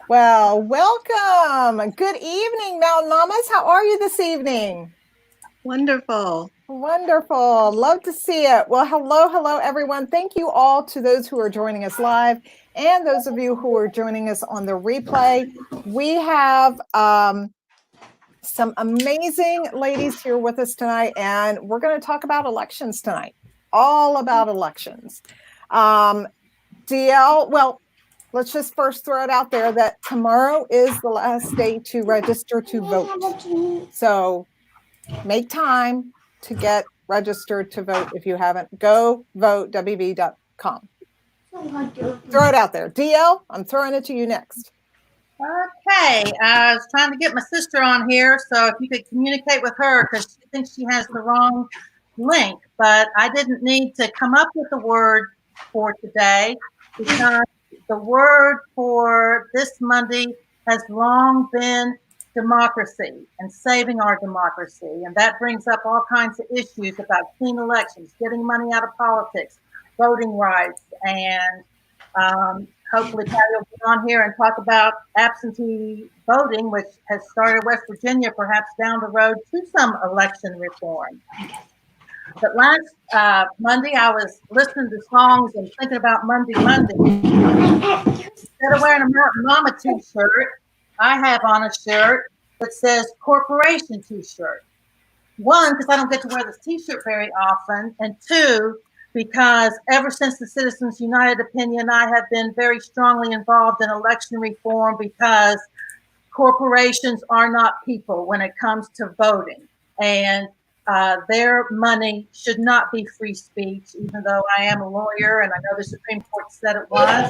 Well, welcome. Good evening, Mountain Mamas. How are you this evening? Wonderful. Wonderful. Love to see it. Well, hello, everyone. Thank you all to those who are joining us live and those of you who are joining us on the replay. We have some amazing ladies here with us tonight, and we're going to talk about elections tonight, all about elections. DL, well, let's just first throw it out there that tomorrow is the last day to register to vote. So make time to get registered to vote if you haven't. Go vote, wv.com. Throw it out there. DL, I'm throwing it to you next. Okay, I was trying to get my sister on here, so if you could communicate with her, because she thinks she has the wrong link, but I didn't need to come up with a word for today, because the word for this Monday has long been democracy and saving our democracy, and that brings up all kinds of issues about clean elections, getting money out of politics, voting rights, and hopefully Patty will get on here and talk about absentee voting, which has started West Virginia, perhaps down the road to some election reform. But last Monday, I was listening to songs and thinking about Monday. Instead of wearing a Mountain Mama t-shirt, I have on a shirt that says corporation t-shirt. One, because I don't get to wear this t-shirt very often, and two, because ever since the Citizens United opinion, I have been very strongly involved in election reform, because corporations are not people when it comes to voting, and their money should not be free speech, even though I am a lawyer and I know the Supreme Court said it was. I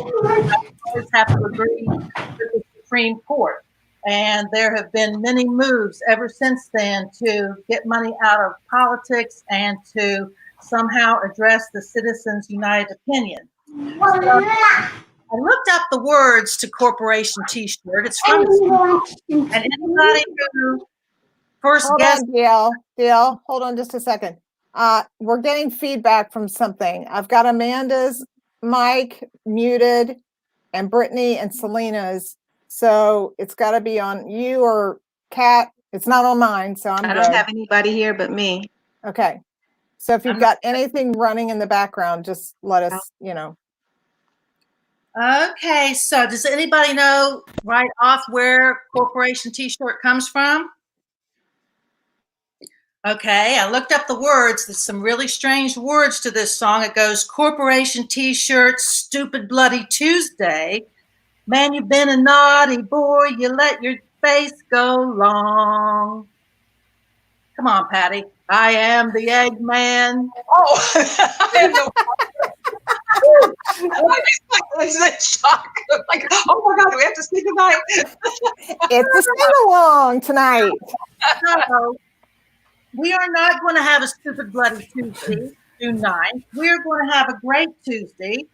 always have to agree with the Supreme Court. And there have been many moves ever since then to get money out of politics and to somehow address the Citizens United opinion. So I looked up the words to corporation t-shirt. It's from and anybody who first guessed. DL, hold on just a second. We're getting feedback from something. I've got Amanda's mic muted and Brittany and Selena's. So it's got to be on you or Kat. It's not on mine, so I don't have anybody here but me. Okay. So if you've got anything running in the background, just let us, Okay, so does anybody know right off where corporation t-shirt comes from? Okay, I looked up the words. There's some really strange words to this song. It goes, corporation t-shirt, stupid bloody Tuesday. Man, you've been a naughty boy. You let your face go long. Come on, Patty. I am the Eggman. Oh, I had no I was in shock. Like, oh my God, do we have to sing tonight? It's a sing-along tonight. So, we are not going to have a stupid bloody Tuesday, June 9th. We are going to have a great Tuesday.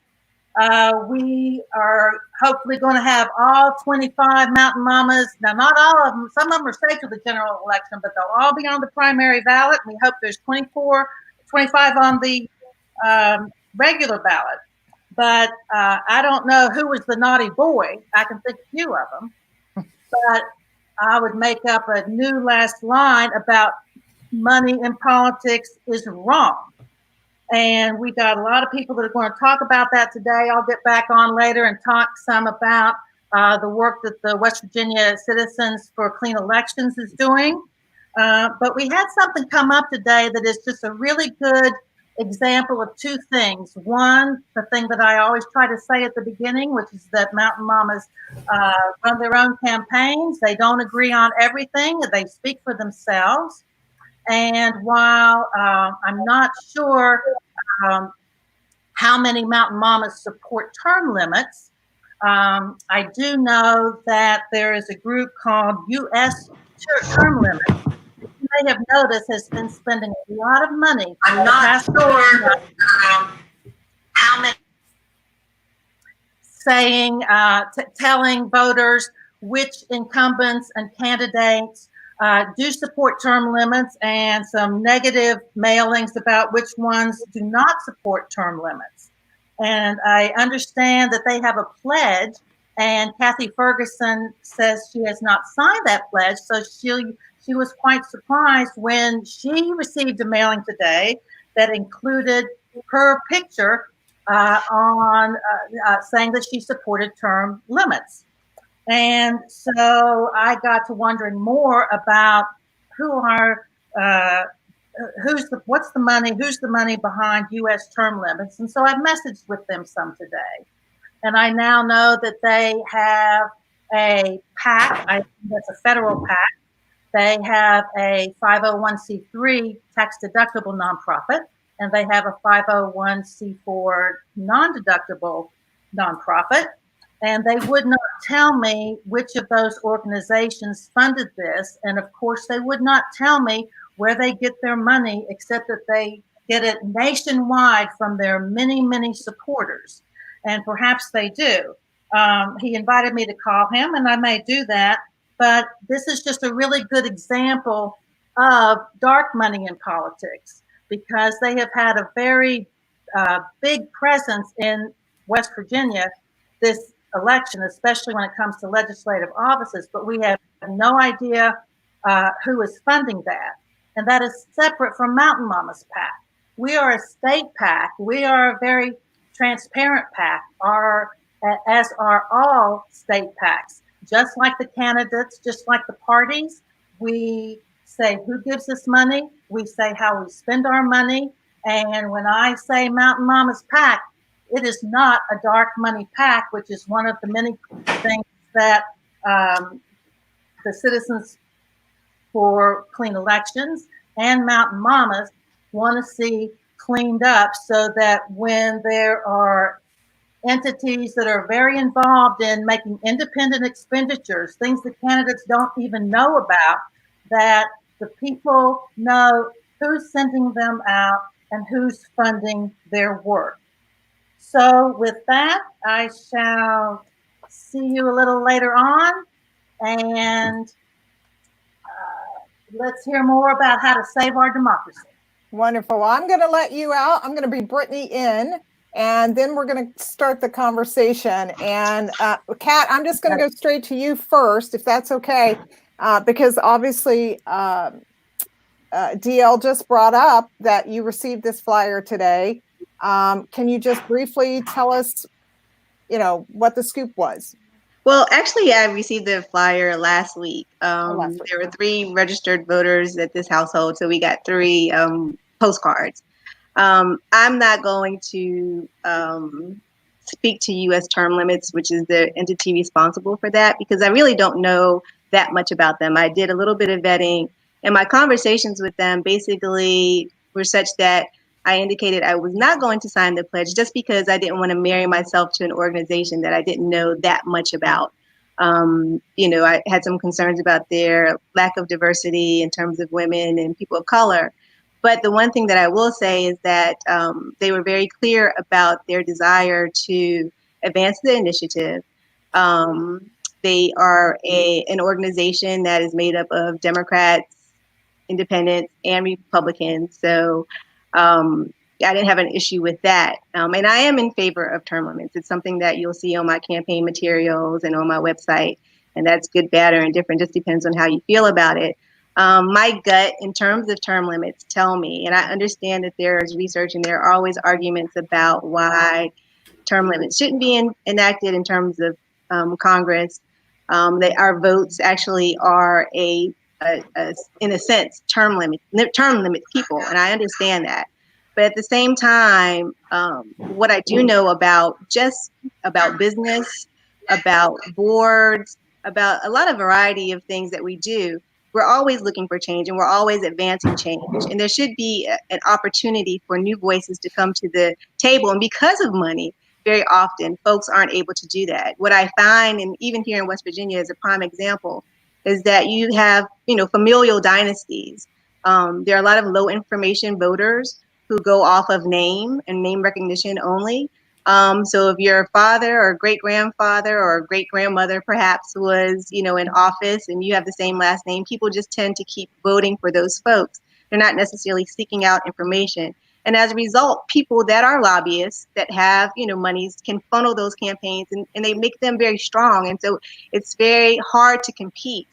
We are hopefully going to have all 25 Mountain Mamas. Now, not all of them. Some of them are safe to the general election, but they'll all be on the primary ballot. We hope there's 25 on the regular ballot. But I don't know who was the naughty boy. I can think a few of them. But I would make up a new last line about money in politics is wrong. And we got a lot of people that are going to talk about that today. I'll get back on later and talk some about the work that the West Virginia Citizens for Clean Elections is doing. But we had something come up today that is just a really good example of two things. One, the thing that I always try to say at the beginning, which is that Mountain Mamas run their own campaigns. They don't agree on everything. They speak for themselves. And while I'm not sure how many Mountain Mamas support term limits, I do know that there is a group called U.S. Term Limits. You may have noticed has been spending a lot of money. I'm not sure how many. Saying, telling voters which incumbents and candidates do support term limits, and some negative mailings about which ones do not support term limits. And I understand that they have a pledge And Kathy Ferguson says she has not signed that pledge, so she was quite surprised when she received a mailing today that included her picture on saying that she supported term limits. And so I got to wondering more about who are what's the money, who's the money behind U.S. term limits. And so I messaged with them some today. And I now know that they have a PAC, I think that's a federal PAC. They have a 501c3 tax deductible nonprofit, and they have a 501c4 non-deductible nonprofit. And they would not tell me which of those organizations funded this. And of course, they would not tell me where they get their money, except that they get it nationwide from their many, many supporters. And perhaps they do. He invited me to call him, and I may do that. But this is just a really good example of dark money in politics, because they have had a very big presence in West Virginia this election, especially when it comes to legislative offices. But we have no idea who is funding that. And that is separate from Mountain Mama's PAC. We are a state PAC. We are a very transparent PAC, as are all state PACs. Just like the candidates, just like the parties, we say who gives us money. We say how we spend our money. And when I say Mountain Mama's PAC, it is not a dark money PAC, which is one of the many things that the Citizens for Clean Elections and Mountain Mamas want to see cleaned up, so that when there are entities that are very involved in making independent expenditures, things that candidates don't even know about, that the people know who's sending them out and who's funding their work. So with that, I shall see you a little later on, and let's hear more about how to save our democracy. Wonderful. Well, I'm going to let you out. I'm going to be Brittany in, and then we're going to start the conversation. And Kat, I'm just going to go straight to you first, if that's okay, because obviously DL just brought up that you received this flyer today. Can you just briefly tell us, what the scoop was? Well, actually, I received the flyer last week. There were 3 registered voters at this household, so we got 3 postcards. I'm not going to speak to U.S. term limits, which is the entity responsible for that, because I really don't know that much about them. I did a little bit of vetting, and my conversations with them basically were such that I indicated I was not going to sign the pledge just because I didn't want to marry myself to an organization that I didn't know that much about. I had some concerns about their lack of diversity in terms of women and people of color. But the one thing that I will say is that they were very clear about their desire to advance the initiative. They are an organization that is made up of Democrats, Independents, and Republicans. So I didn't have an issue with that. And I am in favor of term limits. It's something that you'll see on my campaign materials and on my website. And that's good, bad, or indifferent. Just depends on how you feel about it. My gut in terms of term limits tell me, and I understand that there is research and there are always arguments about why term limits shouldn't be enacted in terms of Congress. Our votes actually are in a sense, term limit people, and I understand that. But at the same time, what I do know about business, about boards, about a lot of variety of things that we do, we're always looking for change and we're always advancing change. And there should be an opportunity for new voices to come to the table. And because of money, very often folks aren't able to do that. What I find, and even here in West Virginia is a prime example, is that you have, familial dynasties. There are a lot of low information voters who go off of name and name recognition only. So if your father or great grandfather or great grandmother perhaps was, in office and you have the same last name, people just tend to keep voting for those folks. They're not necessarily seeking out information. And as a result, people that are lobbyists that have, monies can funnel those campaigns, and they make them very strong. And so it's very hard to compete.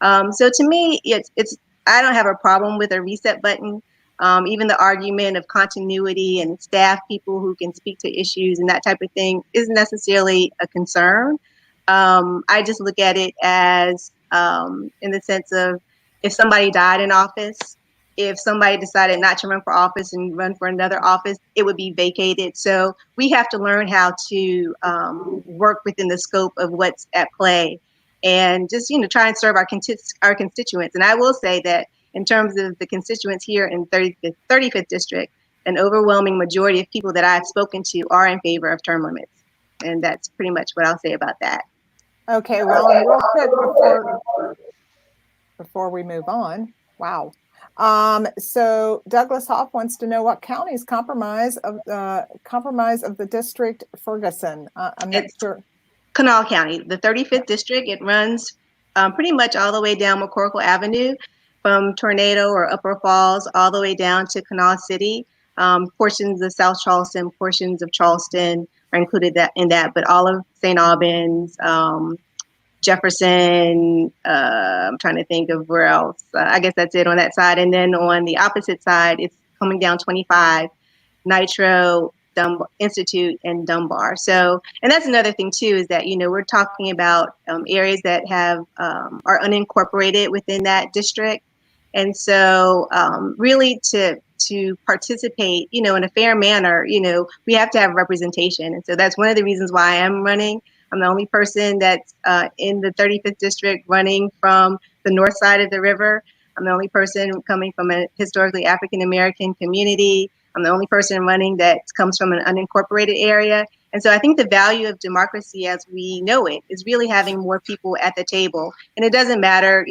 So to me, it's I don't have a problem with a reset button. Even the argument of continuity and staff people who can speak to issues and that type of thing isn't necessarily a concern. I just look at it as in the sense of, if somebody died in office, if somebody decided not to run for office and run for another office, it would be vacated. So we have to learn how to work within the scope of what's at play, and just try and serve our constituents. And I will say that in terms of the constituents here in 35th District, an overwhelming majority of people that I've spoken to are in favor of term limits. And that's pretty much what I'll say about that. Okay, well, and real quick before we move on, wow. So Douglas Hoff wants to know what county's compromise of the district, Ferguson. I'm not sure. Kanawha County, the 35th District. It runs pretty much all the way down McCorkle Avenue, from Tornado or Upper Falls all the way down to Kanawha City. Portions of South Charleston, portions of Charleston are included in that, but all of St. Albans, Jefferson, I'm trying to think of where else. I guess that's it on that side. And then on the opposite side, it's coming down 25, Nitro, Institute, and Dunbar. So, and that's another thing too, is that, we're talking about areas that have are unincorporated within that district. And so really to participate, in a fair manner, we have to have representation. And so that's one of the reasons why I'm running. I'm the only person that's in the 35th District running from the north side of the river. I'm the only person coming from a historically African-American community. I'm the only person running that comes from an unincorporated area. And so I think the value of democracy as we know it is really having more people at the table. And it doesn't matter,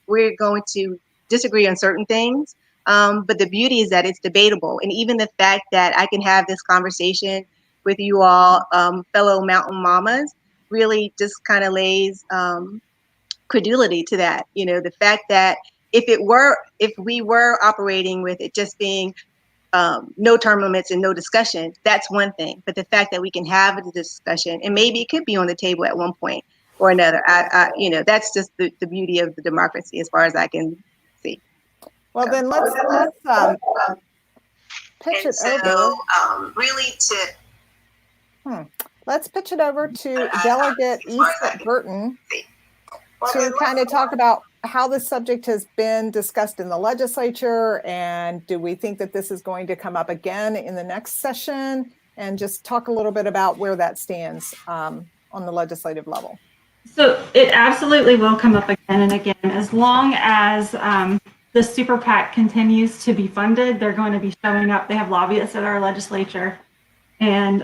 we're going to disagree on certain things, but the beauty is that it's debatable. And even the fact that I can have this conversation with you all, fellow mountain mamas, really just kind of lays credulity to that. The fact that if we were operating with it just being no term limits and no discussion, that's one thing. But the fact that we can have a discussion, and maybe it could be on the table at one point or another, that's just the beauty of the democracy as far as I can see. Well, then let's pitch it over. Really Let's pitch it over to Delegate East Burton to kind of talk about how this subject has been discussed in the legislature, and do we think that this is going to come up again in the next session, and just talk a little bit about where that stands on the legislative level. So it absolutely will come up again and again. As long as the super PAC continues to be funded, they're going to be showing up. They have lobbyists at our legislature, and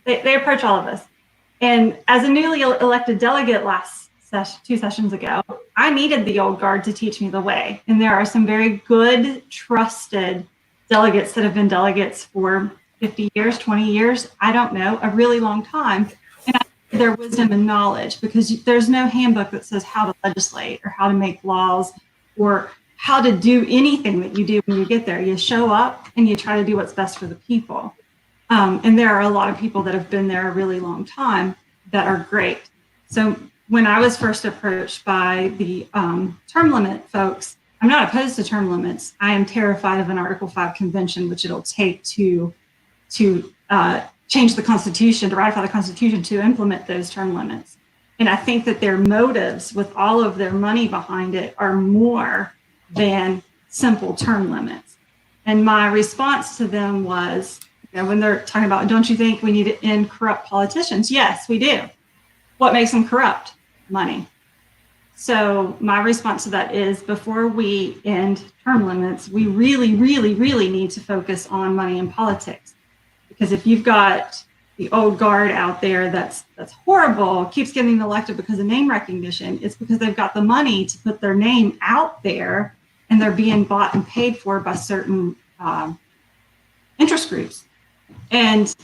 they approach all of us. And as a newly elected delegate two sessions ago, I needed the old guard to teach me the way. And there are some very good, trusted delegates that have been delegates for 50 years, 20 years, I don't know, a really long time. And I need their wisdom and knowledge, because there's no handbook that says how to legislate or how to make laws or how to do anything that you do when you get there. You show up and you try to do what's best for the people. And there are a lot of people that have been there a really long time that are great. So when I was first approached by the term limit folks, I'm not opposed to term limits. I am terrified of an Article 5 convention, which it'll take to change the Constitution, to ratify the Constitution, to implement those term limits. And I think that their motives, with all of their money behind it, are more than simple term limits. And my response to them was, when they're talking about, don't you think we need to end corrupt politicians? Yes, we do. What makes them corrupt? Money. So my response to that is, before we end term limits, we really, really, really need to focus on money in politics. Because if you've got the old guard out there that's horrible, keeps getting elected because of name recognition, it's because they've got the money to put their name out there, and they're being bought and paid for by certain interest groups. And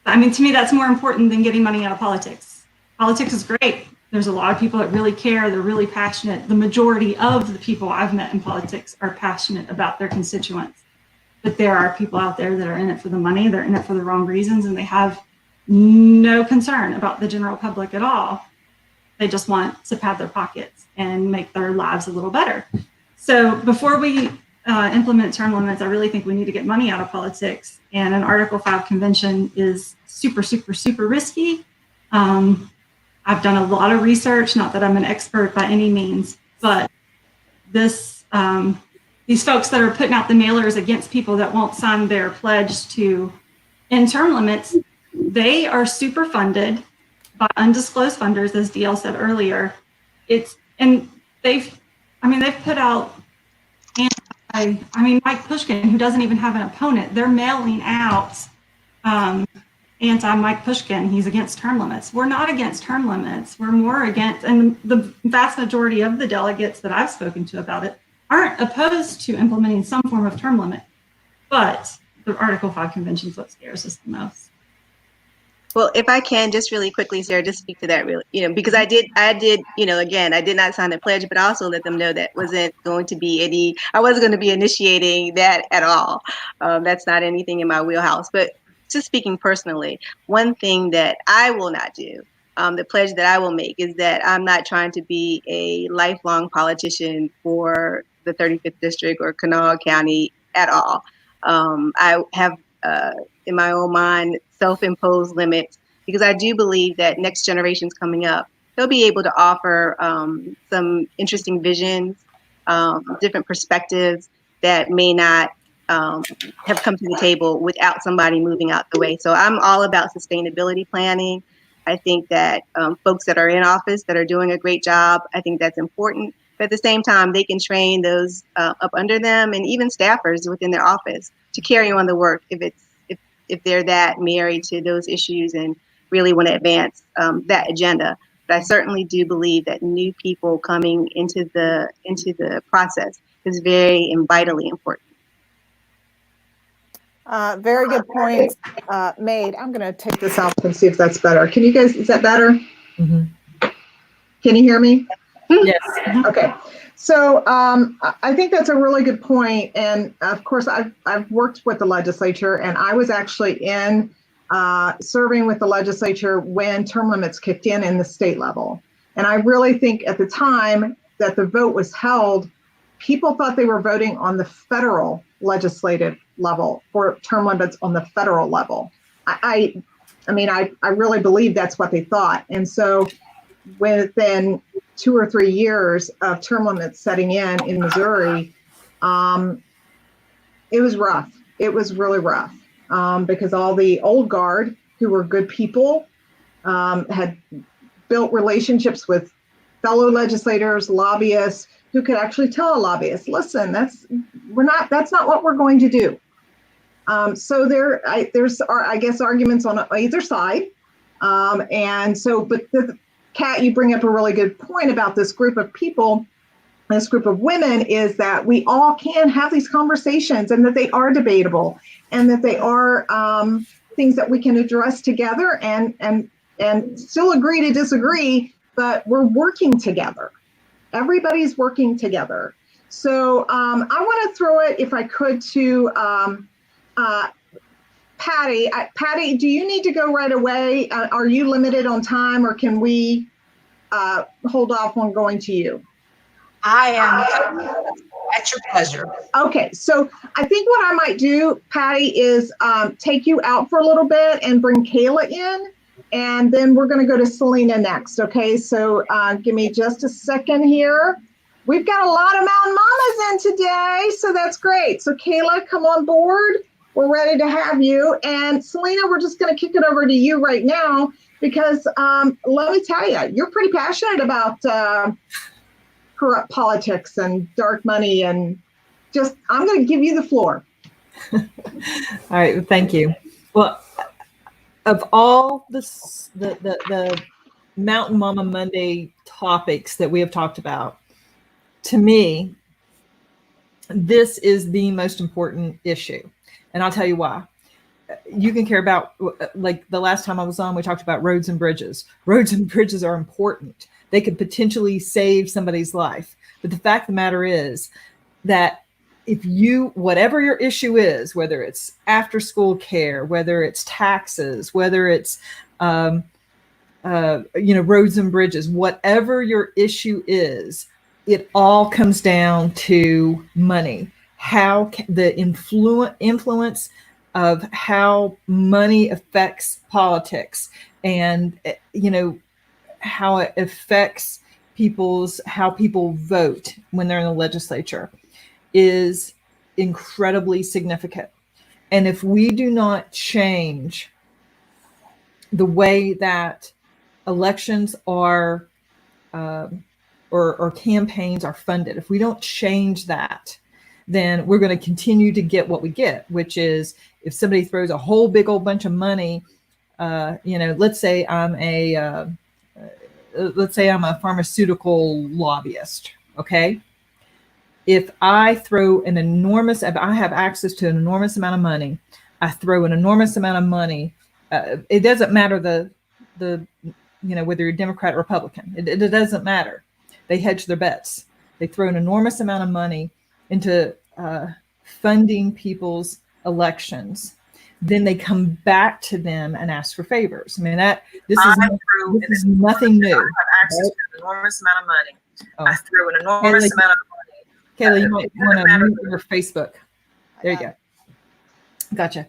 I mean, to me, that's more important than getting money out of politics. Politics is great. There's a lot of people that really care. They're really passionate. The majority of the people I've met in politics are passionate about their constituents. But there are people out there that are in it for the money, they're in it for the wrong reasons, and they have no concern about the general public at all. They just want to pad their pockets and make their lives a little better. So before we implement term limits, I really think we need to get money out of politics. And an Article 5 convention is super, super, super risky. I've done a lot of research, not that I'm an expert by any means, but this these folks that are putting out the mailers against people that won't sign their pledge to end term limits, they are super funded by undisclosed funders, as DL said earlier. They've put out Mike Pushkin, who doesn't even have an opponent, they're mailing out anti-Mike Pushkin. He's against term limits. We're not against term limits. We're more against, and the vast majority of the delegates that I've spoken to about it aren't opposed to implementing some form of term limit. But the Article 5 convention is what scares us the most. Well, if I can just really quickly, Sarah, just speak to that really, because I did, again, I did not sign the pledge, but I also let them know that I wasn't going to be initiating that at all. That's not anything in my wheelhouse. But just speaking personally, one thing that I will not do, the pledge that I will make is that I'm not trying to be a lifelong politician for the 35th District or Kanawha County at all. I have, in my own mind, self-imposed limits, because I do believe that next generations coming up, they'll be able to offer some interesting visions, different perspectives that may not have come to the table without somebody moving out the way. So I'm all about sustainability planning. I think that folks that are in office that are doing a great job, I think that's important. But at the same time, they can train those up under them and even staffers within their office to carry on the work if they're that married to those issues and really want to advance that agenda. But I certainly do believe that new people coming into the process is very and vitally important. Very good points made. I'm going to take this out and see if that's better. Can you guys, is that better? Mm-hmm. Can you hear me? Yes. Okay. So I think that's a really good point. And of course, I've worked with the legislature, and I was actually in serving with the legislature when term limits kicked in the state level. And I really think at the time that the vote was held, people thought they were voting on the federal legislative level for term limits on the federal level. I really believe that's what they thought. And so within 2 or 3 years of term limits setting in Missouri, it was rough. It was really rough because all the old guard who were good people had built relationships with fellow legislators, lobbyists, who could actually tell a lobbyist, listen, that's not what we're going to do. So there's I guess arguments on either side. Kat, you bring up a really good point about this group of people, this group of women, is that we all can have these conversations and that they are debatable and that they are things that we can address together and still agree to disagree, but we're working together. Everybody's working together. So I want to throw it, if I could, to Patty. Patty, do you need to go right away? Are you limited on time, or can we hold off on going to you? I am at your pleasure. Okay, so I think what I might do, Patty, is take you out for a little bit and bring Kayla in, and then we're going to go to Selena next. Okay, so give me just a second here. We've got a lot of Mountain Mamas in today, so that's great. So Kayla, come on board. We're ready to have you. And Selena, we're just going to kick it over to you right now because let me tell you, you're pretty passionate about corrupt politics and dark money, and I'm going to give you the floor. All right. Well, thank you. Well, of all the Mountain Mama Monday topics that we have talked about, to me, this is the most important issue. And I'll tell you why. You can care about, like the last time I was on, we talked about roads and bridges. Roads and bridges are important. They could potentially save somebody's life. But the fact of the matter is that if you, whatever your issue is, whether it's after school care, whether it's taxes, whether it's, roads and bridges, whatever your issue is, it all comes down to money. How the influence of how money affects politics, and how it affects how people vote when they're in the legislature is incredibly significant. And if we do not change the way that elections are or campaigns are funded, if we don't change that, then we're going to continue to get what we get, which is if somebody throws a whole big old bunch of money, let's say I'm a pharmaceutical lobbyist, okay? If I have access to an enormous amount of money, I throw an enormous amount of money. It doesn't matter whether you're Democrat or Republican. It doesn't matter. They hedge their bets. They throw an enormous amount of money into funding people's elections. Then they come back to them and ask for favors. I mean, this is nothing new. I have access to an enormous amount of money. Oh. I threw an enormous amount of money. Kayla, you might want to mute your Facebook. There you go. Gotcha.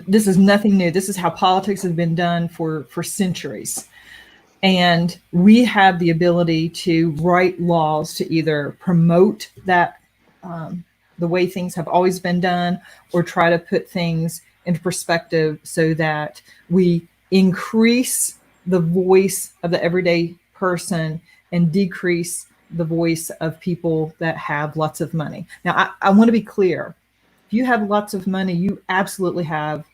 This is nothing new. This is how politics has been done for centuries. And we have the ability to write laws to either promote that the way things have always been done, or try to put things into perspective so that we increase the voice of the everyday person and decrease the voice of people that have lots of money. Now, I want to be clear. If you have lots of money, you absolutely have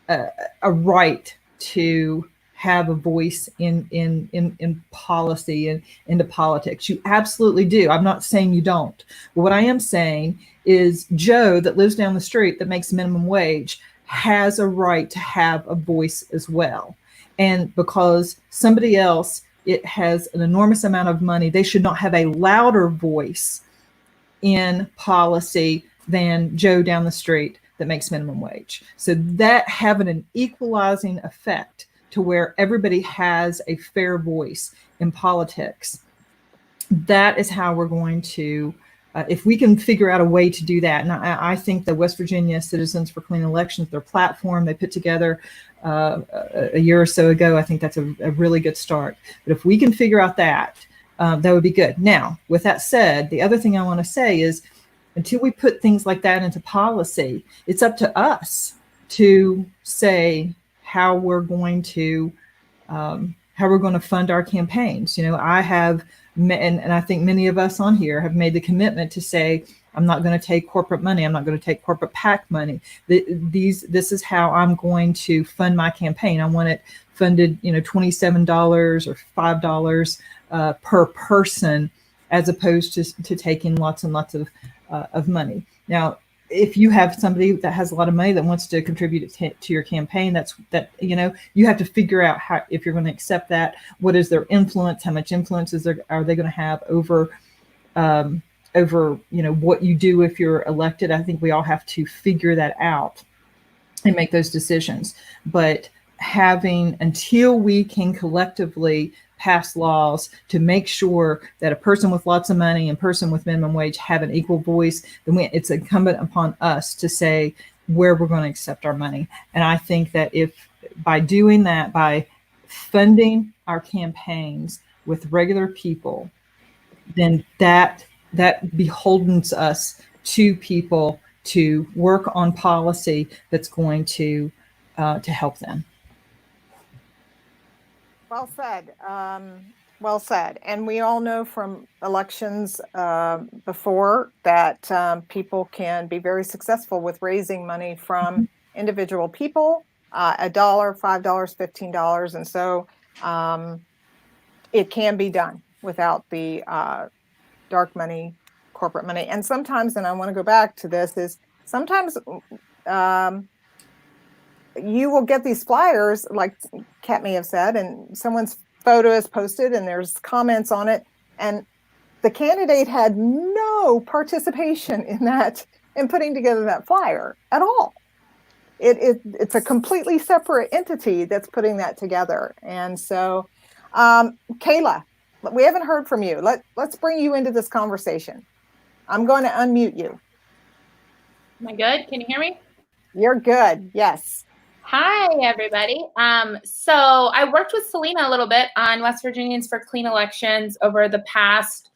a right to have a voice in policy and into politics. You absolutely do. I'm not saying you don't. But what I am saying is Joe that lives down the street that makes minimum wage has a right to have a voice as well. And because somebody else, it has an enormous amount of money, they should not have a louder voice in policy than Joe down the street that makes minimum wage. So that having an equalizing effect to where everybody has a fair voice in politics, that is how we're going to, if we can figure out a way to do that. And I think the West Virginia Citizens for Clean Elections, their platform they put together a year or so ago, I think that's a really good start. But if we can figure out that, that would be good. Now, with that said, the other thing I want to say is, until we put things like that into policy, it's up to us to say how we're going to fund our campaigns. I have, and I think many of us on here have made the commitment to say, I'm not going to take corporate money. I'm not going to take corporate PAC money. This is how I'm going to fund my campaign. I want it funded, $27 or $5 per person, as opposed to taking lots and lots of money. Now, if you have somebody that has a lot of money that wants to contribute to your campaign, you have to figure out how, if you're going to accept that, what is their influence, how much influence are they going to have over what you do if you're elected. I think we all have to figure that out and make those decisions. But until we can collectively pass laws to make sure that a person with lots of money and person with minimum wage have an equal voice, then it's incumbent upon us to say where we're going to accept our money. And I think that if by doing that, by funding our campaigns with regular people, then that beholdens us to people to work on policy that's going to help them. Well said. Well said. And we all know from elections before that people can be very successful with raising money from individual people, $1, $5, $15. And so it can be done without the dark money, corporate money. And sometimes, and I want to go back to this, is sometimes you will get these flyers, like Kat may have said, and someone's photo is posted and there's comments on it. And the candidate had no participation in that, in putting together that flyer at all. It's a completely separate entity that's putting that together. And so, Kayla, we haven't heard from you. Let's bring you into this conversation. I'm going to unmute you. Am I good? Can you hear me? You're good. Yes. Hi, everybody. So I worked with Selena a little bit on West Virginians for Clean Elections over the past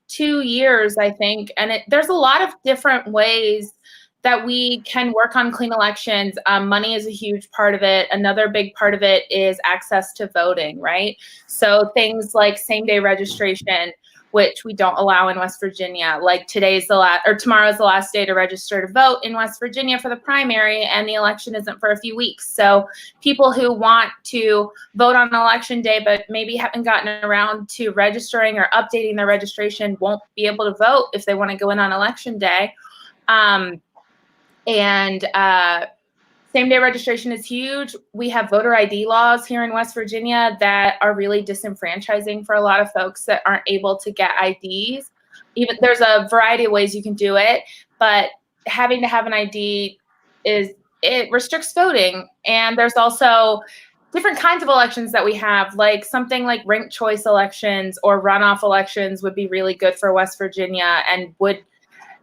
2 years, I think. And there's a lot of different ways that we can work on clean elections. Money is a huge part of it. Another big part of it is access to voting, right? So things like same-day registration, which we don't allow in West Virginia. Like tomorrow's the last day to register to vote in West Virginia for the primary, and the election isn't for a few weeks. So people who want to vote on election day but maybe haven't gotten around to registering or updating their registration won't be able to vote if they want to go in on election day. Same-day registration is huge. We have voter ID laws here in West Virginia that are really disenfranchising for a lot of folks that aren't able to get IDs. Even there's a variety of ways you can do it, but having to have an ID it restricts voting. And there's also different kinds of elections that we have, like something like ranked choice elections or runoff elections would be really good for West Virginia and would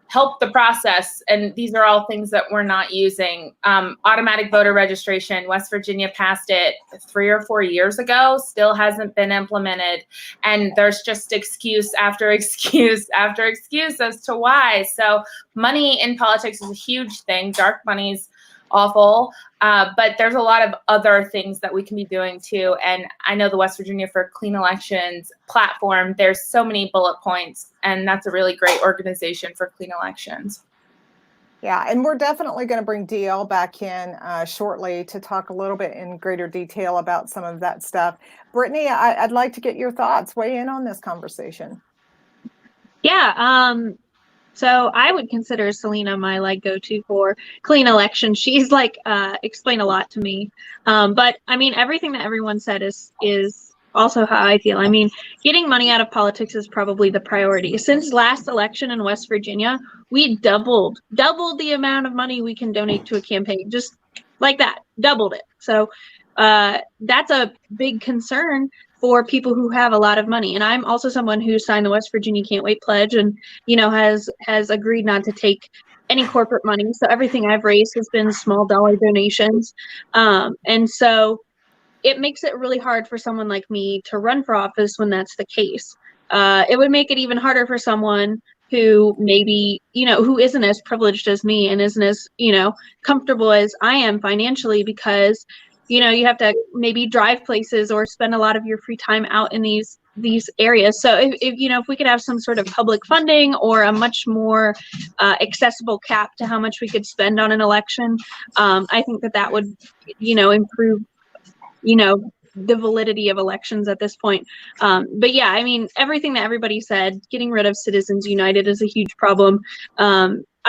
help the process. And these are all things that we're not using. Automatic voter registration, West Virginia passed it 3 or 4 years ago, still hasn't been implemented. And there's just excuse after excuse after excuse as to why. So money in politics is a huge thing. Dark money's awful, but there's a lot of other things that we can be doing too. And I know the West Virginia for Clean Elections platform, there's so many bullet points, and that's a really great organization for clean elections. Yeah, and we're definitely going to bring DL back in shortly to talk a little bit in greater detail about some of that stuff. Brittany, I'd like to get your thoughts. Weigh in on this conversation. Yeah, so I would consider Selena my go-to for clean elections. She's explained a lot to me. But I mean, everything that everyone said is also how I feel. I mean, getting money out of politics is probably the priority. Since last election in West Virginia, we doubled the amount of money we can donate to a campaign, just like that, doubled it. So that's a big concern for people who have a lot of money. And I'm also someone who signed the West Virginia Can't Wait pledge and, has agreed not to take any corporate money. So everything I've raised has been small dollar donations. And so it makes it really hard for someone like me to run for office when that's the case. It would make it even harder for someone who maybe, who isn't as privileged as me and isn't as, comfortable as I am financially, because you have to maybe drive places or spend a lot of your free time out in these areas. So if we could have some sort of public funding or a much more accessible cap to how much we could spend on an election, I think that would, improve, the validity of elections at this point. But yeah, I mean, everything that everybody said, getting rid of Citizens United is a huge problem.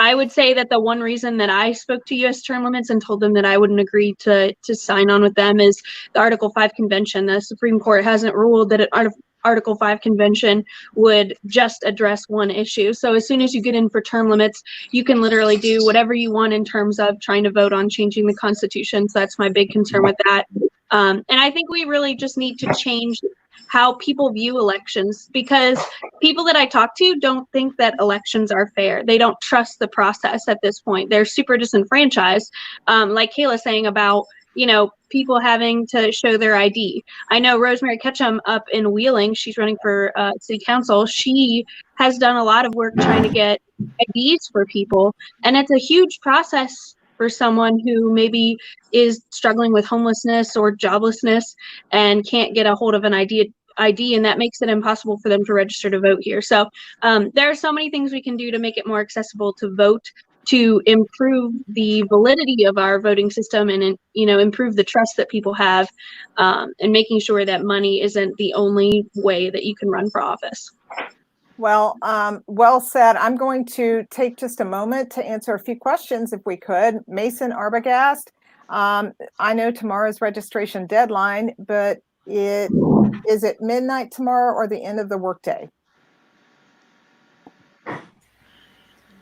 I would say that the one reason that I spoke to U.S. term limits and told them that I wouldn't agree to sign on with them is the Article 5 convention. The Supreme Court hasn't ruled that an Article 5 convention would just address one issue. So as soon as you get in for term limits, you can literally do whatever you want in terms of trying to vote on changing the Constitution. So that's my big concern with that. And I think we really just need to change how people view elections, because people that I talk to don't think that elections are fair. They don't trust the process at this point. They're super disenfranchised. Like Kayla saying about, people having to show their ID. I know Rosemary Ketchum up in Wheeling, she's running for city council. She has done a lot of work trying to get IDs for people. And it's a huge process for someone who maybe is struggling with homelessness or joblessness and can't get a hold of an ID, and that makes it impossible for them to register to vote here. So there are so many things we can do to make it more accessible to vote, to improve the validity of our voting system, and improve the trust that people have, and making sure that money isn't the only way that you can run for office. Well, well said. I'm going to take just a moment to answer a few questions, if we could. Mason Arbogast, I know tomorrow's registration deadline, but is it midnight tomorrow or the end of the workday?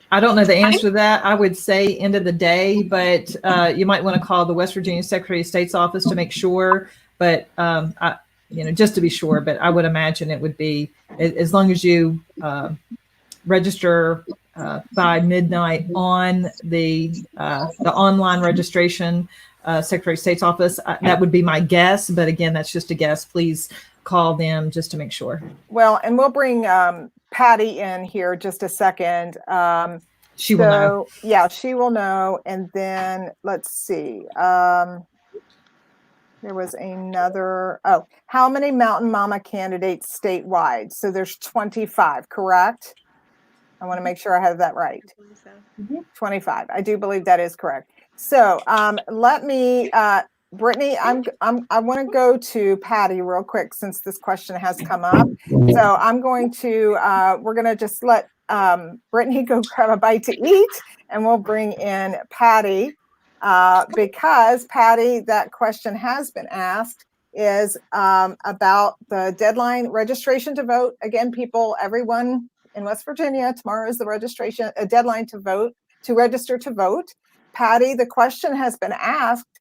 I don't know the answer to that. I would say end of the day, but you might want to call the West Virginia Secretary of State's office to make sure. But just to be sure. But I would imagine it would be as long as you register by midnight on the online registration, Secretary of State's office. That would be my guess. But again, that's just a guess. Please call them just to make sure. Well, and we'll bring Patty in here just a second. She will know. Yeah, she will know. And then let's see. There was another. Oh, how many Mountain Mama candidates statewide? So there's 25, correct? I want to make sure I have that right. 25. I do believe that is correct. So let me, Brittany, I want to go to Patty real quick since this question has come up. So I'm going to, we're going to just let Brittany go grab a bite to eat, and we'll bring in Patty because Patty, that question has been asked, is about the deadline registration to vote. Again, everyone in West Virginia, tomorrow is the registration, a deadline to vote, to register to vote. Patty, the question has been asked,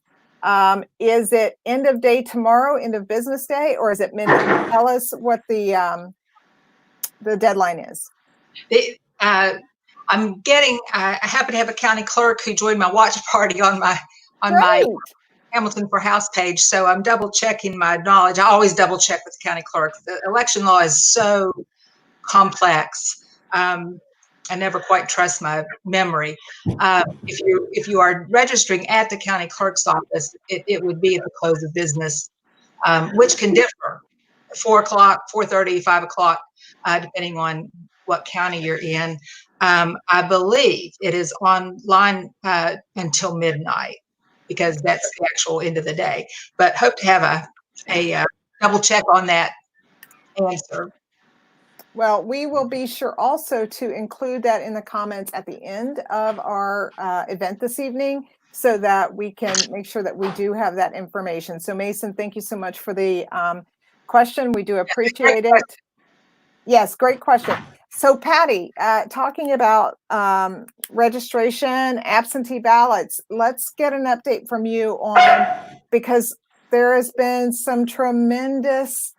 is it end of day tomorrow, end of business day, or is it midnight? Tell us what the deadline is. I'm getting, I happen to have a county clerk who joined my watch party on my Hamilton for House page. So I'm double checking my knowledge. I always double check with the county clerk. The election law is so complex. I never quite trust my memory. If you are registering at the county clerk's office, it would be at the close of business, which can differ, 4 o'clock, 4:30, 5 o'clock, depending on what county you're in. I believe it is online until midnight because that's the actual end of the day. But hope to have a double check on that answer. Well, we will be sure also to include that in the comments at the end of our event this evening so that we can make sure that we do have that information. So Mason, thank you so much for the question. We do appreciate it. Yes, great question. So Patty, talking about registration, absentee ballots, let's get an update from you on, because there has been some tremendous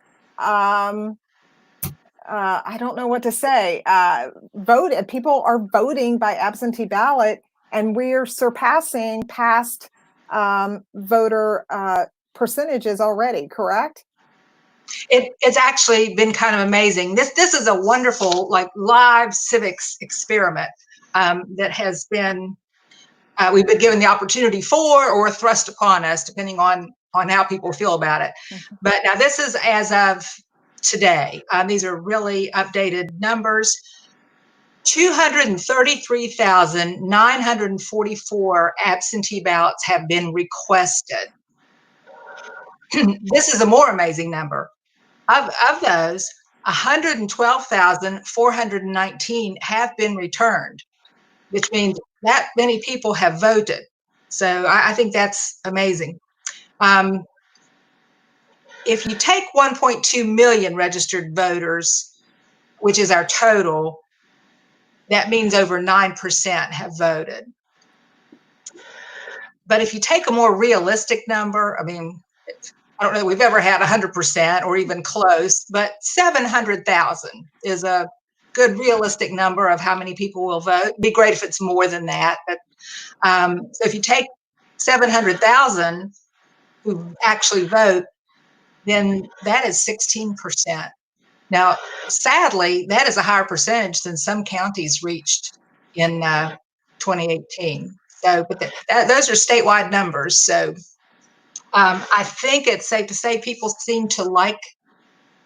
I don't know what to say. People are voting by absentee ballot, and we're surpassing past voter percentages already, correct? It's actually been kind of amazing. This is a wonderful, like, live civics experiment that has been, we've been given the opportunity for or thrust upon us, depending on how people feel about it. Mm-hmm. But now this is as of today. These are really updated numbers. 233,944 absentee ballots have been requested. This is a more amazing number. Of those, 112,419 have been returned, which means that many people have voted. So I think that's amazing. If you take 1.2 million registered voters, which is our total, that means over 9% have voted. But if you take a more realistic number, I mean, I don't know that we've ever had 100% or even close, but 700,000 is a good realistic number of how many people will vote. It'd be great if it's more than that. But so if you take 700,000 who actually vote, then that is 16%. Now, sadly, that is a higher percentage than some counties reached in 2018. So, but those are statewide numbers. So I think it's safe to say people seem to like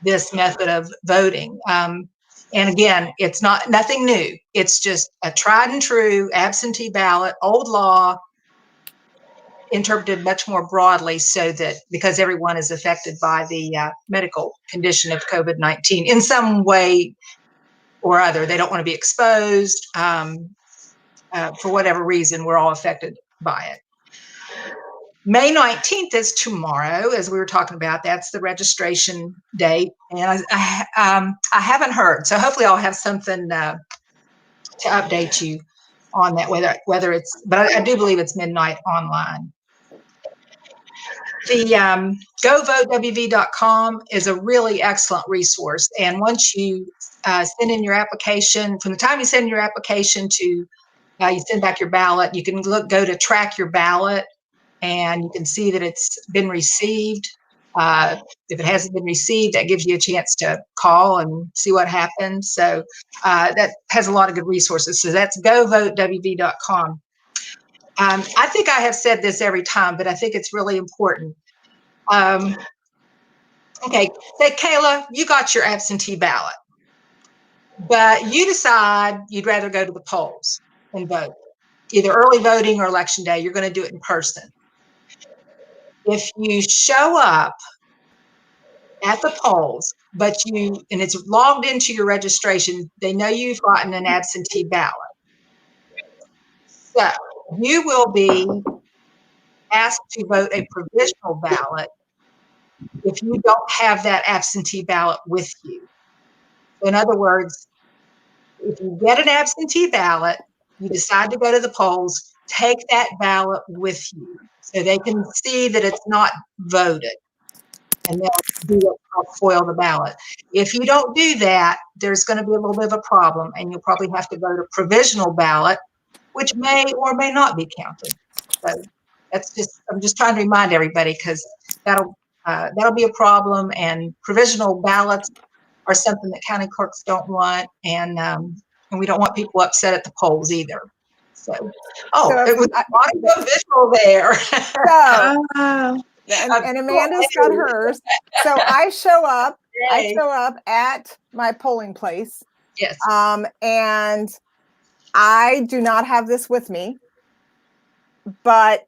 this method of voting. And again, it's nothing new. It's just a tried and true absentee ballot, old law, interpreted much more broadly, so that because everyone is affected by the medical condition of COVID-19 in some way or other. They don't want to be exposed. For whatever reason, we're all affected by it. May 19th is tomorrow, as we were talking about. That's the registration date. And I haven't heard, so hopefully I'll have something to update you on that, whether it's, but I do believe it's midnight online. The govotewv.com is a really excellent resource. And once you send in your application, from the time you send your application to you send back your ballot, you can go to track your ballot, and you can see that it's been received. If it hasn't been received, that gives you a chance to call and see what happened. So that has a lot of good resources. So that's govotewv.com. I think I have said this every time, but I think it's really important. Okay, say, Kayla, you got your absentee ballot, but you decide you'd rather go to the polls and vote, either early voting or election day. You're going to do it in person. If you show up at the polls, and it's logged into your registration, they know you've gotten an absentee ballot. So you will be asked to vote a provisional ballot if you don't have that absentee ballot with you. In other words, if you get an absentee ballot, you decide to go to the polls, take that ballot with you so they can see that it's not voted, and they'll foil the ballot. If you don't do that, there's going to be a little bit of a problem, and you'll probably have to vote a provisional ballot, which may or may not be counted. So I'm just trying to remind everybody, because that'll be a problem, and provisional ballots are something that county clerks don't want, and we don't want people upset at the polls either. So, it was a lot of visual there. So, and Amanda's got hers. So I show up at my polling place. Yes. And I do not have this with me, but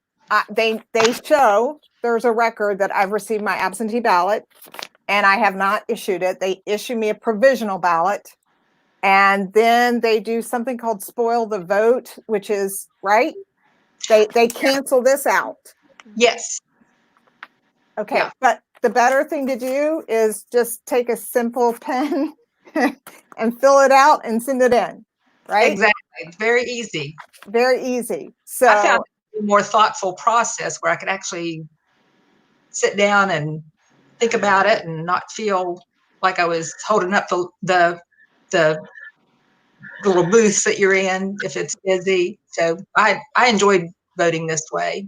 they show there's a record that I've received my absentee ballot, and I have not issued it. They issue me a provisional ballot, and then they do something called spoil the vote, which is right. They cancel this out. Yes. Okay, yeah. But the better thing to do is just take a simple pen and fill it out and send it in, right? Exactly. Very easy. Very easy. So I found a more thoughtful process where I could actually sit down and think about it and not feel like I was holding up the little booths that you're in if it's busy. So I enjoyed voting this way.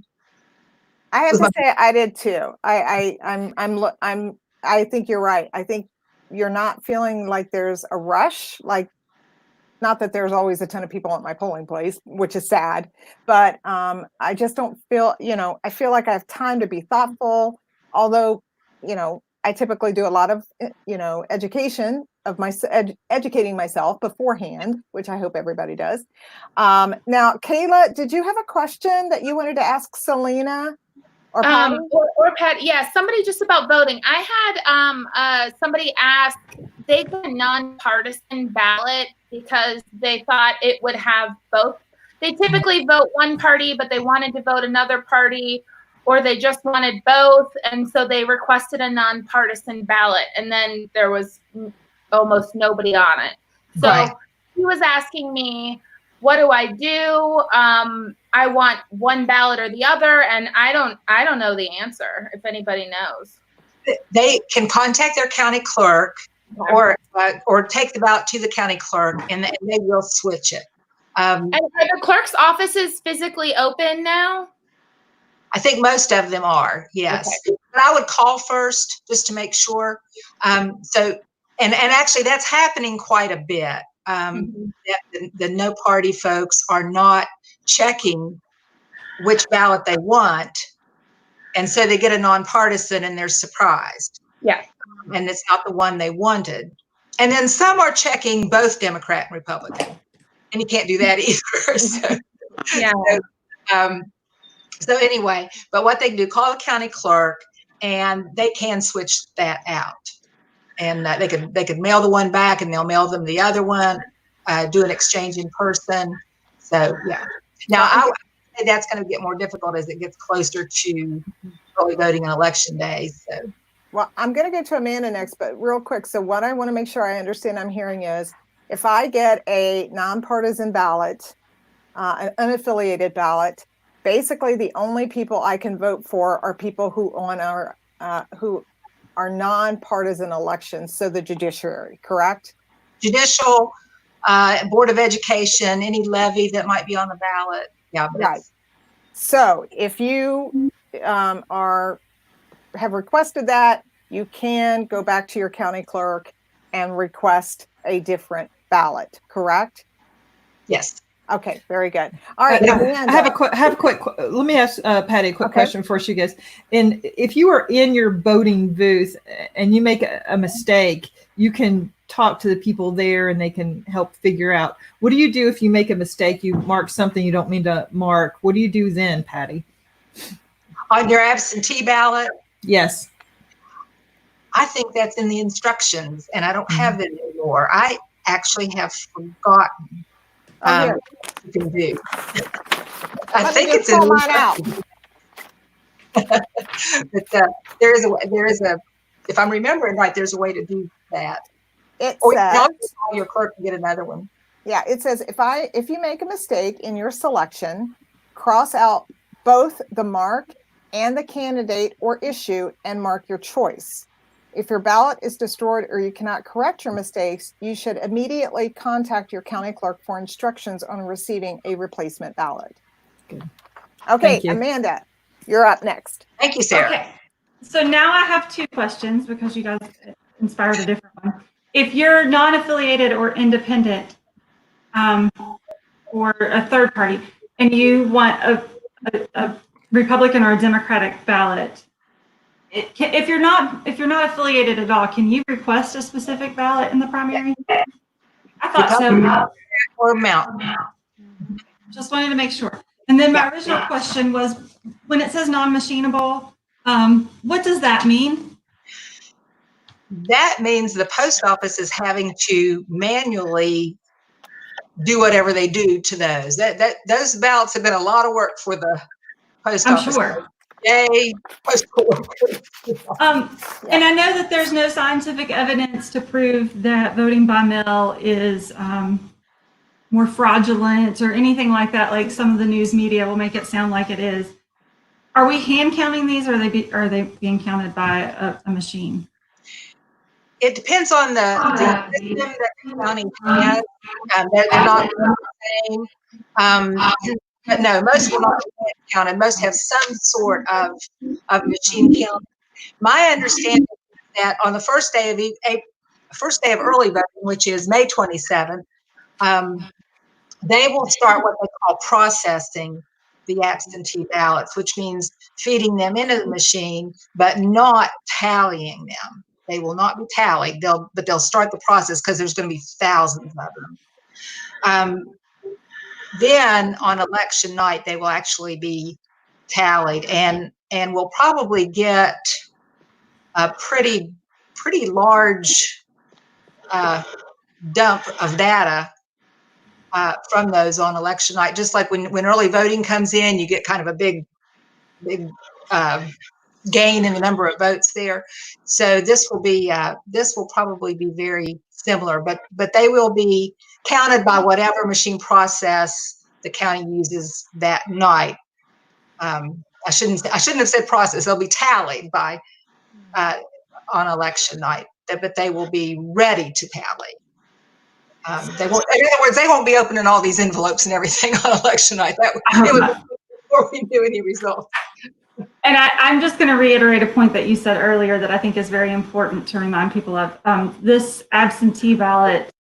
I have to say I did too. I think you're right. I think you're not feeling like there's a rush, like, not that there's always a ton of people at my polling place, which is sad, but I just don't feel, I feel like I have time to be thoughtful, although, I typically do a lot of, education of educating myself beforehand, which I hope everybody does. Now, Kayla, did you have a question that you wanted to ask Selena? Or Patty? Or Pat, yeah, somebody just about voting. I had somebody ask, they got a nonpartisan ballot because they thought it would have both. They typically vote one party, but they wanted to vote another party, or they just wanted both, and so they requested a nonpartisan ballot, and then there was almost nobody on it. So he was asking me, what do I do? I want one ballot or the other, and I don't know the answer. If anybody knows, they can contact their county clerk, or take the ballot to the county clerk, and they will switch it. And are the clerk's offices physically open now? I think most of them are, yes. Okay. But I would call first just to make sure. And actually that's happening quite a bit. The no party folks are not checking which ballot they want, and so they get a nonpartisan and they're surprised. Yeah. And it's not the one they wanted. And then some are checking both Democrat and Republican, and you can't do that either. So, yeah. So anyway, but what they can do, call the county clerk, and they can switch that out. And they could mail the one back, and they'll mail them the other one, do an exchange in person. So yeah. Now I would say that's going to get more difficult as it gets closer to early voting and election day. So. Well, I'm going to get to Amanda next, but real quick. So what I want to make sure I understand I'm hearing is, if I get a nonpartisan ballot, an unaffiliated ballot, basically the only people I can vote for are people who are nonpartisan elections, so the judiciary, correct? Judicial, Board of Education, any levy that might be on the ballot. Yeah, Right. So if you have requested that, you can go back to your county clerk and request a different ballot, correct? Yes. Okay, very good. All right, I have a quick. Let me ask Patty a quick question before she goes. And if you are in your voting booth and you make a mistake, you can talk to the people there and they can help figure out. What do you do if you make a mistake? You mark something you don't mean to mark. What do you do then, Patty? On your absentee ballot? Yes. I think that's in the instructions, and I don't have that anymore. I actually have forgotten what you can do. I think it's in the instructions. But there is a, if I'm remembering right, there's a way to do that. Or you can also call your clerk and get another one. Yeah, it says if you make a mistake in your selection, cross out both the mark and the candidate or issue and mark your choice. If your ballot is destroyed or you cannot correct your mistakes, you should immediately contact your county clerk for instructions on receiving a replacement ballot. Good. Okay, Amanda, you're up next. Thank you, Sarah. Okay, so now I have two questions because you guys inspired a different one. If you're non-affiliated or independent, or a third party, and you want a Republican or a Democratic ballot, if you're not affiliated at all, can you request a specific ballot in the primary? I thought so. Or Mountain. Just wanted to make sure. And then my original question was, when it says non-machinable, what does that mean? That means the post office is having to manually do whatever they do to those. Those ballots have been a lot of work for the post office. I'm sure. Yay, postal workers. And I know that there's no scientific evidence to prove that voting by mail is more fraudulent or anything like that, like some of the news media will make it sound like it is. Are we hand counting these, or are they being counted by a machine? It depends on the system that the county has. They're not the same. But no, most will not be counted. Most have some sort of machine count. My understanding is that on the first day of early voting, which is May 27th, they will start what they call processing the absentee ballots, which means feeding them into the machine, but not tallying them. They will not be tallied. They'll start the process because there's going to be thousands of them. Then on election night, they will actually be tallied, and we'll probably get a pretty large dump of data from those on election night. Just like when early voting comes in, you get kind of a big gain in the number of votes there. So this will probably be very similar, but they will be counted by whatever machine process the county uses that night. I shouldn't have said process. They'll be tallied by on election night, but they will be ready to tally. In other words, they won't be opening all these envelopes and everything on election night. It was before we knew any results. And I'm just going to reiterate a point that you said earlier that I think is very important to remind people of. This absentee ballot,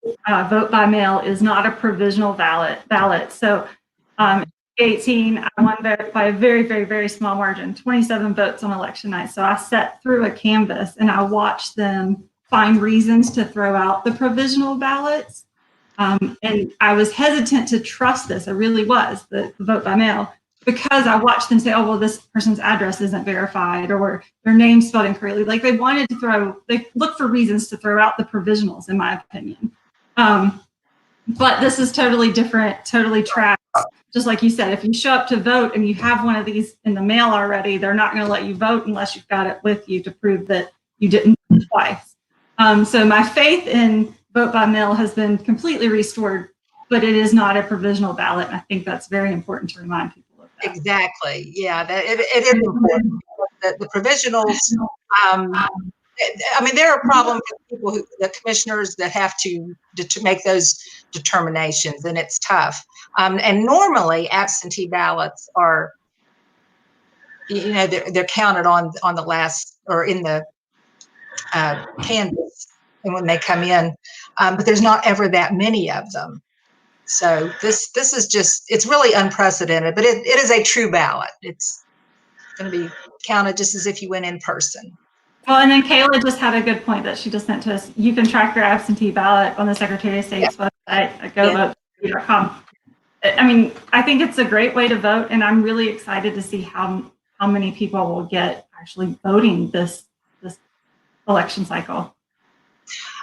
vote by mail, is not a provisional ballot. So 2018, I won by a very, very, very small margin, 27 votes on election night. So I sat through a canvass and I watched them find reasons to throw out the provisional ballots. And I was hesitant to trust this. I really was, the vote by mail, because I watched them say, oh, well, this person's address isn't verified or their name spelled incorrectly. Like they look for reasons to throw out the provisionals, in my opinion. But this is totally different, totally tracked. Just like you said, if you show up to vote and you have one of these in the mail already, they're not going to let you vote unless you've got it with you to prove that you didn't vote twice. So my faith in vote by mail has been completely restored but it is not a provisional ballot. And I think that's very important to remind people of that. Exactly. Yeah, that it is important. The provisionals, I mean, there are problems with people the commissioners that have to make those determinations, and it's tough. And normally absentee ballots are, they're counted on the last, or in the canvas, and when they come in, but there's not ever that many of them. So this is just, it's really unprecedented, but it is a true ballot. It's going to be counted just as if you went in person. Well, and then Kayla just had a good point that she just sent to us. You can track your absentee ballot on the Secretary of State's website at govote.com. I mean, I think it's a great way to vote, and I'm really excited to see how many people will get actually voting this election cycle.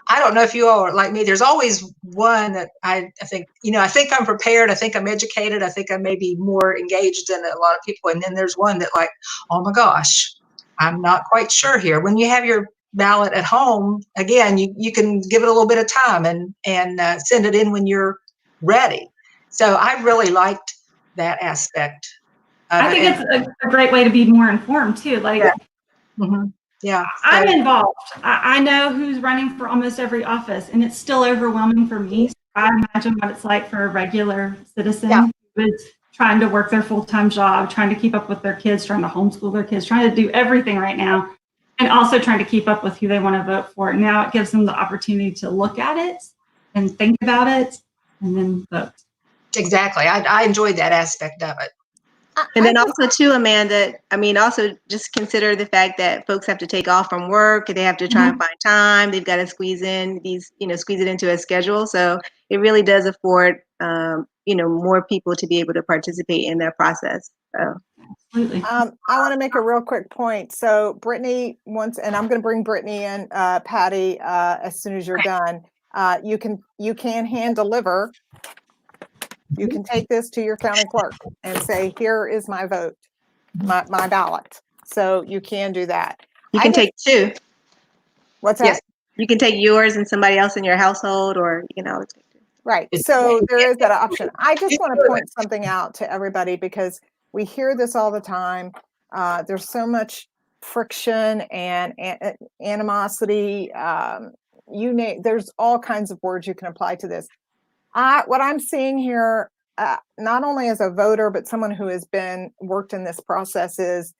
I don't know if you all are like me. There's always one that I think, I think I'm prepared. I think I'm educated. I think I may be more engaged than a lot of people. And then there's one that like, oh my gosh, I'm not quite sure here. When you have your ballot at home, again, you can give it a little bit of time and send it in when you're ready. So I really liked that aspect. I think it's a great way to be more informed too. Like, yeah. Mm-hmm. Yeah, I'm involved. I know who's running for almost every office, and it's still overwhelming for me. So I imagine what it's like for a regular citizen who's trying to work their full-time job, trying to keep up with their kids, trying to homeschool their kids, trying to do everything right now, and also trying to keep up with who they want to vote for. Now it gives them the opportunity to look at it and think about it and then vote. Exactly. I enjoyed that aspect of it. And then also too, Amanda, I mean, also just consider the fact that folks have to take off from work, they have to try and find time, they've got to squeeze it into a schedule. So it really does afford, more people to be able to participate in that process. So. Absolutely. I want to make a real quick point. So Brittany wants, and I'm going to bring Brittany in, Patty, as soon as you're done. You can hand deliver. You can take this to your county clerk and say, here is my vote, my ballot. So you can do that. You can take two. What's that? Yes. You can take yours and somebody else in your household, or, Right. So there is that option. I just want to point something out to everybody because we hear this all the time. There's so much friction and animosity. There's all kinds of words you can apply to this. What I'm seeing here, not only as a voter, but someone who has worked in this process, is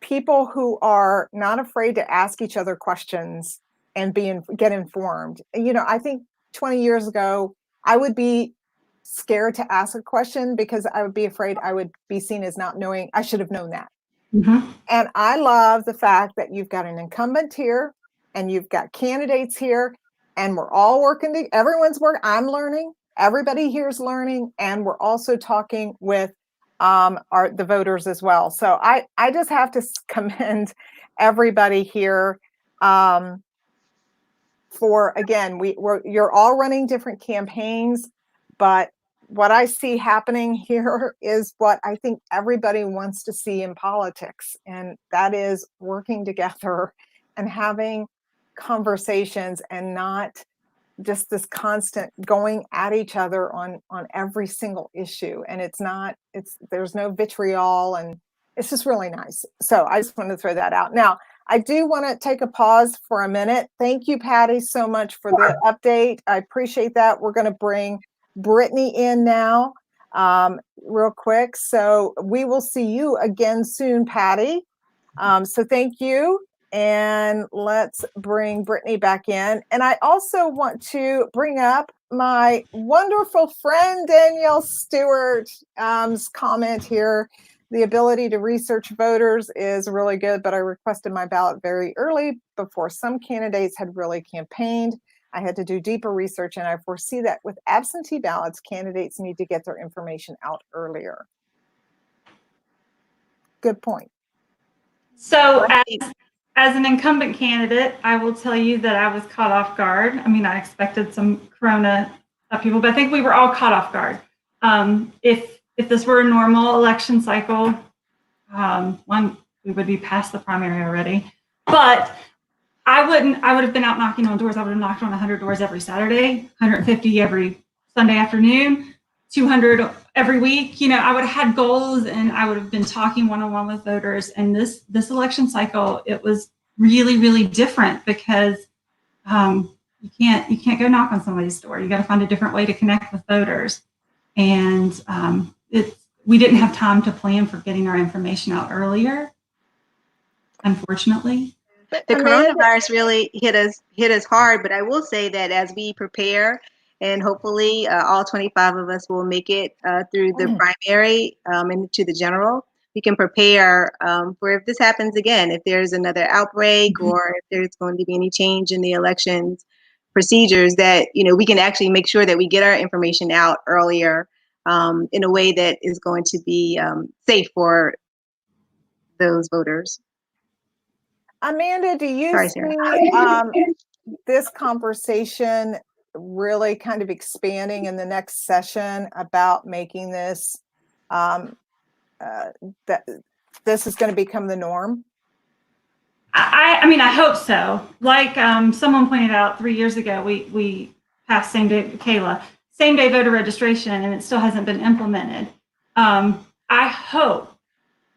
people who are not afraid to ask each other questions and get informed. I think 20 years ago, I would be scared to ask a question because I would be afraid I would be seen as not knowing. I should have known that. Mm-hmm. And I love the fact that you've got an incumbent here and you've got candidates here, and we're all working. Everyone's working. I'm learning. Everybody here is learning, and we're also talking with the voters as well. So I just have to commend everybody here for, again, you're all running different campaigns, but what I see happening here is what I think everybody wants to see in politics, and that is working together and having conversations and not just this constant going at each other on every single issue. And there's no vitriol, and it's just really nice. So I just wanted to throw that out. Now, I do want to take a pause for a minute. Thank you, Patty, so much for the update. I appreciate that. We're going to bring Brittany in now real quick. So we will see you again soon, Patty. So thank you. And let's bring Brittany back in. And I also want to bring up my wonderful friend Danielle Stewart's comment here. The ability to research voters is really good, but I requested my ballot very early before some candidates had really campaigned. I had to do deeper research, and I foresee that with absentee ballots, candidates need to get their information out earlier. Good point. So as an incumbent candidate, I will tell you that I was caught off guard. I mean, I expected some Corona people, but I think we were all caught off guard. If this were a normal election cycle, we would be past the primary already. But I would have been out knocking on doors. I would have knocked on 100 doors every Saturday, 150 every Sunday afternoon, 200 every week. You know, I would have had goals and I would have been talking one-on-one with voters. And this election cycle, it was really, really different because you can't go knock on somebody's door. You got to find a different way to connect with voters. And we didn't have time to plan for getting our information out earlier, unfortunately. The coronavirus really hit us hard, but I will say that as we prepare, and hopefully all 25 of us will make it through the primary and to the general, we can prepare for if this happens again, if there's another outbreak or if there's going to be any change in the elections procedures, that we can actually make sure that we get our information out earlier in a way that is going to be safe for those voters. Amanda, do you Sorry, see this conversation really kind of expanding in the next session about making this that this is going to become the norm? I mean, I hope so. Like someone pointed out 3 years ago, we passed same day voter registration, and it still hasn't been implemented. I hope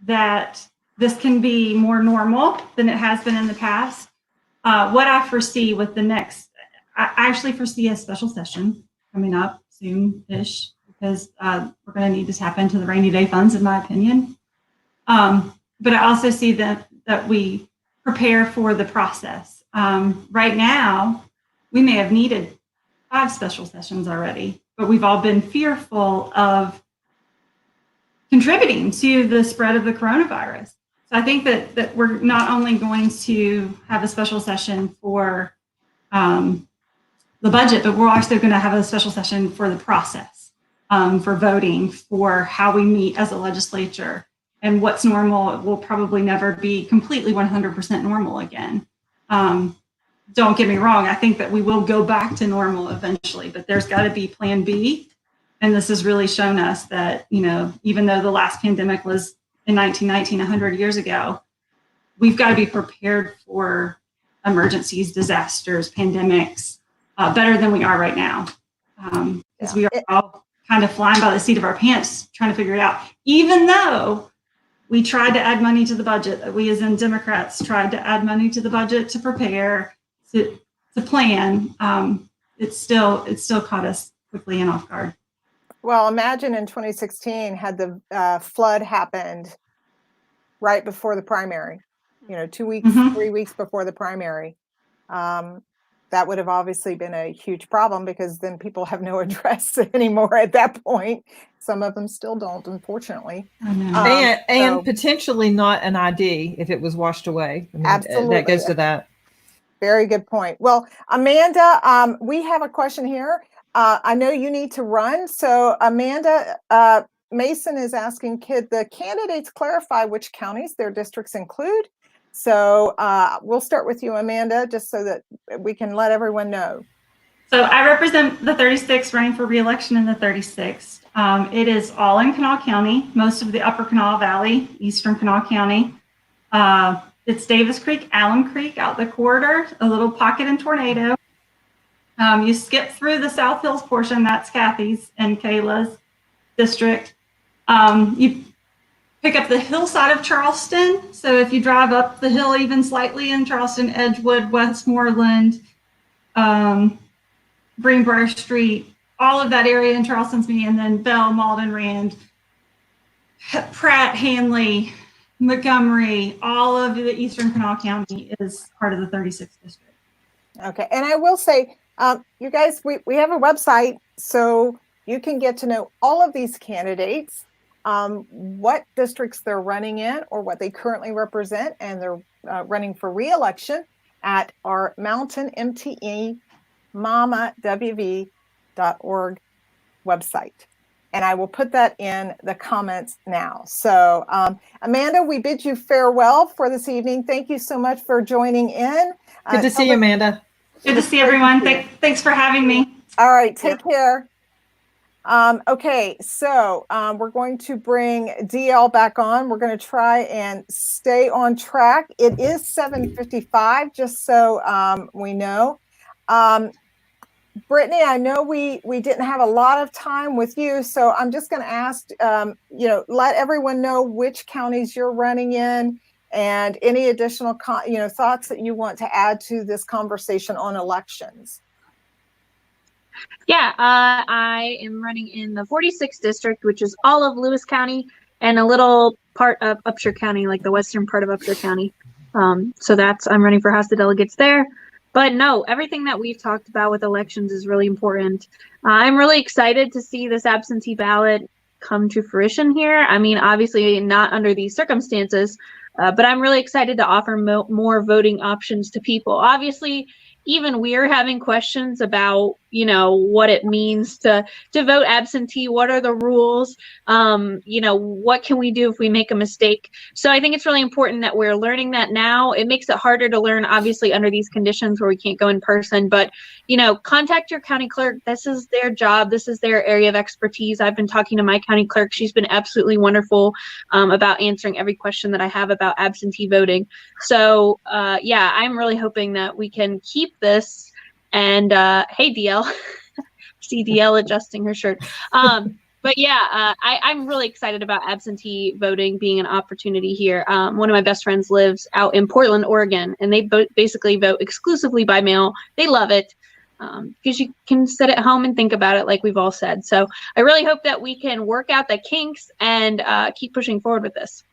that this can be more normal than it has been in the past. What I foresee with the next, I actually foresee a special session coming up soon-ish, because we're going to need to tap into the rainy day funds, in my opinion. But I also see that we prepare for the process. Right now, we may have needed 5 special sessions already, but we've all been fearful of contributing to the spread of the coronavirus. So I think that we're not only going to have a special session for the budget, but we're also going to have a special session for the process, for voting, for how we meet as a legislature. And what's normal will probably never be completely 100% normal again. Don't get me wrong, I think that we will go back to normal eventually, but there's got to be plan B. And this has really shown us that, even though the last pandemic was in 1919, 100 years ago, we've got to be prepared for emergencies, disasters, pandemics, better than we are right now. Because we are all kind of flying by the seat of our pants trying to figure it out. Even though we tried to add money to the budget, we as in Democrats tried to add money to the budget to prepare, to plan, it still caught us quickly and off guard. Well, imagine in 2016 had the flood happened right before the primary, 2 weeks, 3 weeks before the primary. That would have obviously been a huge problem, because then people have no address anymore at that point. Some of them still don't, unfortunately. And potentially not an ID if it was washed away. I mean, absolutely. That goes to that. Very good point. Well, Amanda, we have a question here. I know you need to run. So Amanda, Mason is asking, could the candidates clarify which counties their districts include? So we'll start with you, Amanda, just so that we can let everyone know. So I represent the 36th, running for re-election in the 36th. It is all in Kanawha County, most of the upper Kanawha Valley, eastern Kanawha County. It's Davis Creek, Allen Creek, out the corridor, a little pocket in Tornado. You skip through the South Hills portion, that's Kathy's and Kayla's district. You pick up the hillside of Charleston. So if you drive up the hill even slightly in Charleston, Edgewood, Westmoreland, Greenbrier Street, all of that area in Charleston's me, and then Bell, Malden, Rand, Pratt, Hanley, Montgomery, all of the eastern Kanawha County is part of the 36th district. Okay, and I will say, you guys, we have a website, so you can get to know all of these candidates, what districts they're running in or what they currently represent, and they're running for re-election at our Mountain MTE mamawv.org website. And I will put that in the comments now. So Amanda, we bid you farewell for this evening. Thank you so much for joining in. Good to see you, Amanda. Good to see everyone. Thanks for having me. All right, take care. Okay, so we're going to bring DL back on. We're going to try and stay on track. It is 7:55, just so we know. Brittany, I know we didn't have a lot of time with you, so I'm just going to ask, let everyone know which counties you're running in and any additional, thoughts that you want to add to this conversation on elections. Yeah, I am running in the 46th district, which is all of Lewis County and a little part of Upshur County, like the western part of Upshur County. So I'm running for House of Delegates there. But no, everything that we've talked about with elections is really important. I'm really excited to see this absentee ballot come to fruition here. I mean, obviously not under these circumstances, but I'm really excited to offer more voting options to people. Obviously, even we're having questions about, what it means to vote absentee. What are the rules? What can we do if we make a mistake? So I think it's really important that we're learning that now. It makes it harder to learn, obviously, under these conditions where we can't go in person. But, contact your county clerk. This is their job. This is their area of expertise. I've been talking to my county clerk. She's been absolutely wonderful about answering every question that I have about absentee voting. So, I'm really hoping that we can keep this. And hey, DL, see DL adjusting her shirt. But yeah, I'm really excited about absentee voting being an opportunity here. One of my best friends lives out in Portland, Oregon, and they basically vote exclusively by mail. They love it because you can sit at home and think about it, like we've all said. So I really hope that we can work out the kinks and keep pushing forward with this.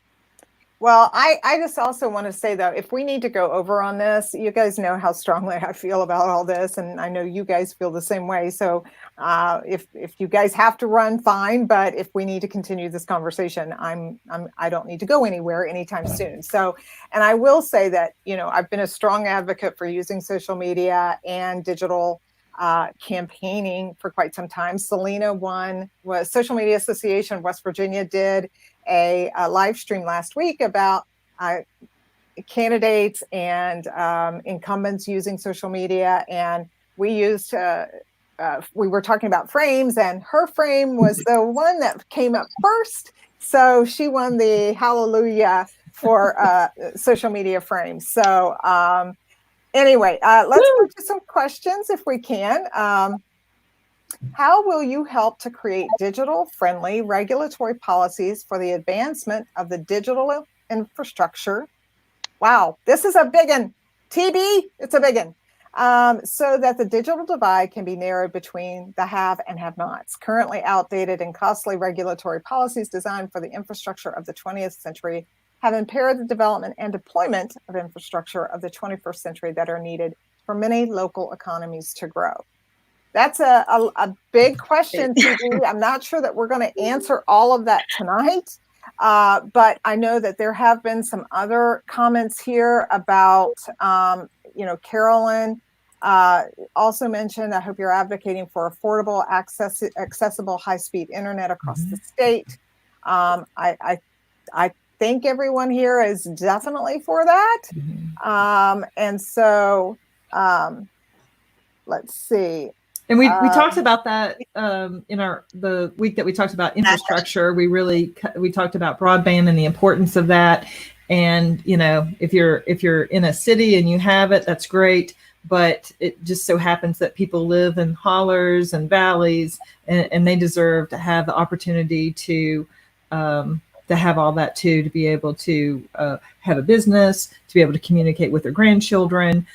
Well, I just also want to say, though, if we need to go over on this, you guys know how strongly I feel about all this, and I know you guys feel the same way. So if you guys have to run, fine. But if we need to continue this conversation, I don't need to go anywhere anytime soon. So, and I will say that, I've been a strong advocate for using social media and digital campaigning for quite some time. Selena Social Media Association of West Virginia did a live stream last week about candidates and incumbents using social media, and we were talking about frames, and her frame was the one that came up first, so she won the hallelujah for social media frames. So anyway, let's move to some questions if we can. How will you help to create digital-friendly regulatory policies for the advancement of the digital infrastructure? Wow, this is a big one. TB, it's a big one. So that the digital divide can be narrowed between the have and have-nots. Currently outdated and costly regulatory policies designed for the infrastructure of the 20th century have impaired the development and deployment of infrastructure of the 21st century that are needed for many local economies to grow. That's a big question, TB. I'm not sure that we're going to answer all of that tonight, but I know that there have been some other comments here about, Carolyn also mentioned, I hope you're advocating for affordable, accessible, high-speed internet across the state. I think everyone here is definitely for that. And so let's see. And we talked about that in the week that we talked about infrastructure. We talked about broadband and the importance of that. And if you're in a city and you have it, that's great. But it just so happens that people live in hollers and valleys, and they deserve to have the opportunity to have all that too, to be able to have a business, to be able to communicate with their grandchildren.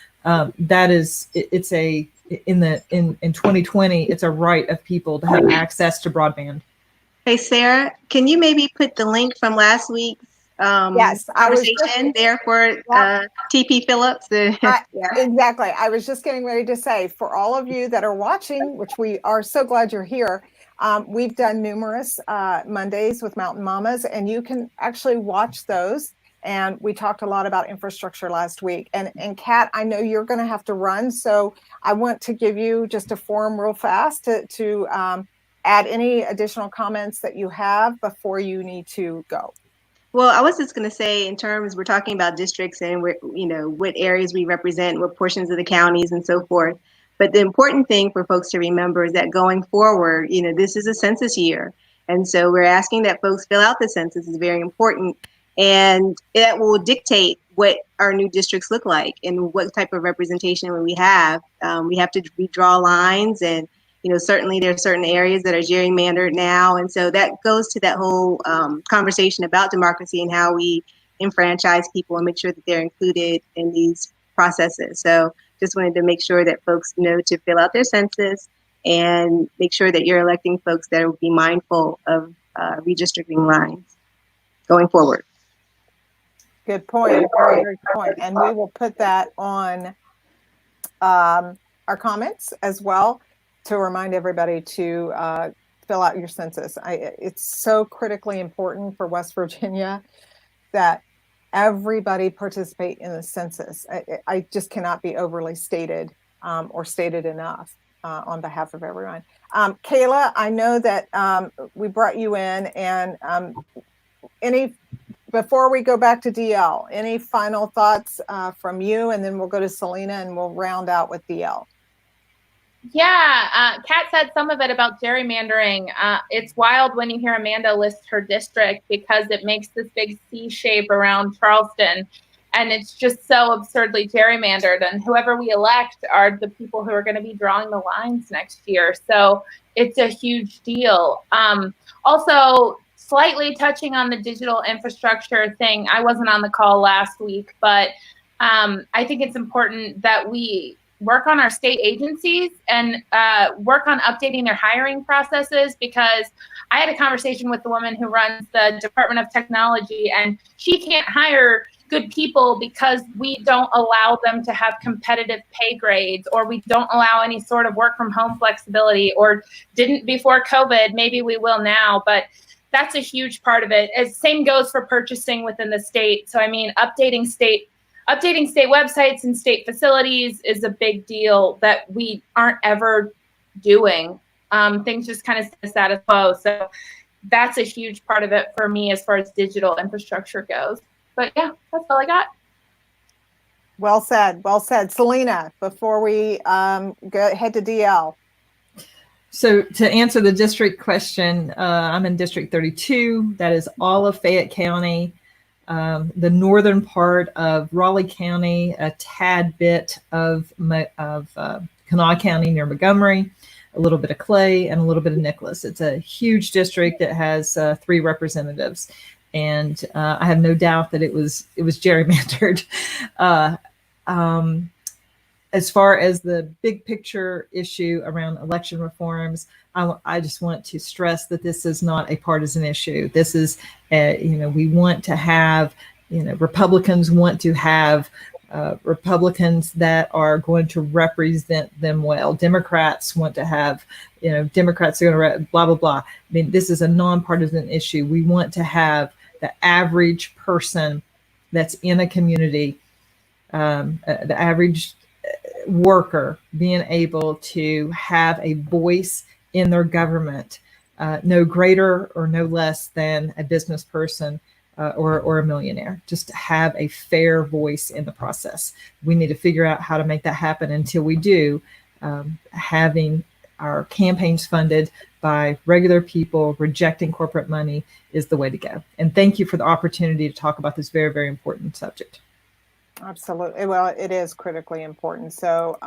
In 2020, it's a right of people to have access to broadband. Hey, Sarah, can you maybe put the link from last week's conversation there for TP Phillips? Exactly. I was just getting ready to say, for all of you that are watching, which we are so glad you're here, we've done numerous Mondays with Mountain Mamas, and you can actually watch those. And we talked a lot about infrastructure last week. And Kat, I know you're going to have to run, so I want to give you just a forum real fast to add any additional comments that you have before you need to go. Well, I was just going to say, in terms, we're talking about districts and what areas we represent, what portions of the counties and so forth. But the important thing for folks to remember is that going forward, this is a census year. And so we're asking that folks fill out the census. Is very important. And that will dictate what our new districts look like and what type of representation we have. We have to redraw lines, and certainly there are certain areas that are gerrymandered now, and so that goes to that whole conversation about democracy and how we enfranchise people and make sure that they're included in these processes. So just wanted to make sure that folks know to fill out their census and make sure that you're electing folks that will be mindful of redistricting lines going forward. Good point. Very good point. And we will put that on our comments as well to remind everybody to fill out your census. It's so critically important for West Virginia that everybody participate in the census. I just cannot be overly stated or stated enough on behalf of everyone. Kayla, I know that we brought you in, and before we go back to DL, any final thoughts from you, and then we'll go to Selena and we'll round out with DL. Yeah, Kat said some of it about gerrymandering. It's wild when you hear Amanda list her district because it makes this big C shape around Charleston, and it's just so absurdly gerrymandered. And whoever we elect are the people who are going to be drawing the lines next year. So it's a huge deal. Also, slightly touching on the digital infrastructure thing, I wasn't on the call last week, but I think it's important that we work on our state agencies and work on updating their hiring processes, because I had a conversation with the woman who runs the Department of Technology, and she can't hire good people because we don't allow them to have competitive pay grades, or we don't allow any sort of work from home flexibility, or didn't before COVID. Maybe we will now, but that's a huge part of it. Same goes for purchasing within the state. So, I mean, updating state websites and state facilities is a big deal that we aren't ever doing. Things just kind of stay status quo. So that's a huge part of it for me as far as digital infrastructure goes. But yeah, that's all I got. Well said. Well said. Selena, before we go head to DL. So to answer the district question, I'm in District 32. That is all of Fayette County, the northern part of Raleigh County, a tad bit of Kanawha County near Montgomery, a little bit of Clay, and a little bit of Nicholas. It's a huge district that has 3 representatives, and I have no doubt that it was gerrymandered. As far as the big picture issue around election reforms, I just want to stress that this is not a partisan issue. This is, we want to have, Republicans want to have Republicans that are going to represent them well. Democrats want to have, Democrats are going to blah, blah, blah. I mean, this is a nonpartisan issue. We want to have the average person that's in a community, the average worker being able to have a voice in their government, no greater or no less than a business person or a millionaire, just to have a fair voice in the process. We need to figure out how to make that happen. Until we do, having our campaigns funded by regular people, rejecting corporate money, is the way to go. And thank you for the opportunity to talk about this very, very important subject. Absolutely. Well, it is critically important. So,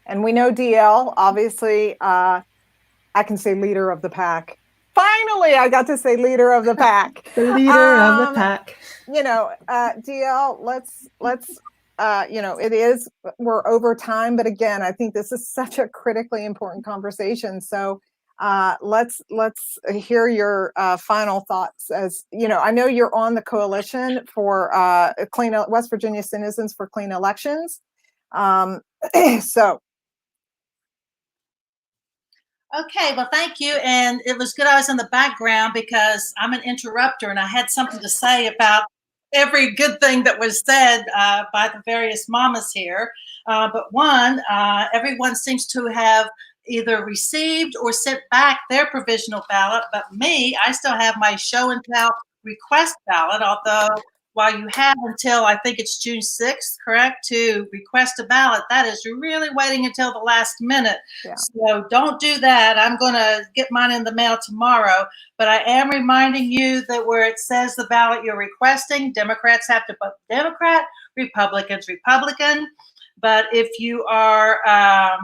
and we know DL, obviously, I can say leader of the pack. Finally, I got to say leader of the pack. The leader of the pack. DL, let's it is, we're over time, but again, I think this is such a critically important conversation. So let's hear your final thoughts. As I know you're on the coalition for West Virginia Citizens for Clean Elections. So. Okay, well, thank you. And it was good I was in the background because I'm an interrupter and I had something to say about every good thing that was said by the various mamas here. But one, everyone seems to have either received or sent back their provisional ballot. But me, I still have my show and tell request ballot, although while you have until, I think it's June 6th, correct, to request a ballot, that is really waiting until the last minute. Yeah. So don't do that. I'm going to get mine in the mail tomorrow. But I am reminding you that where it says the ballot you're requesting, Democrats have to vote Democrat, Republicans, Republican. But if you are a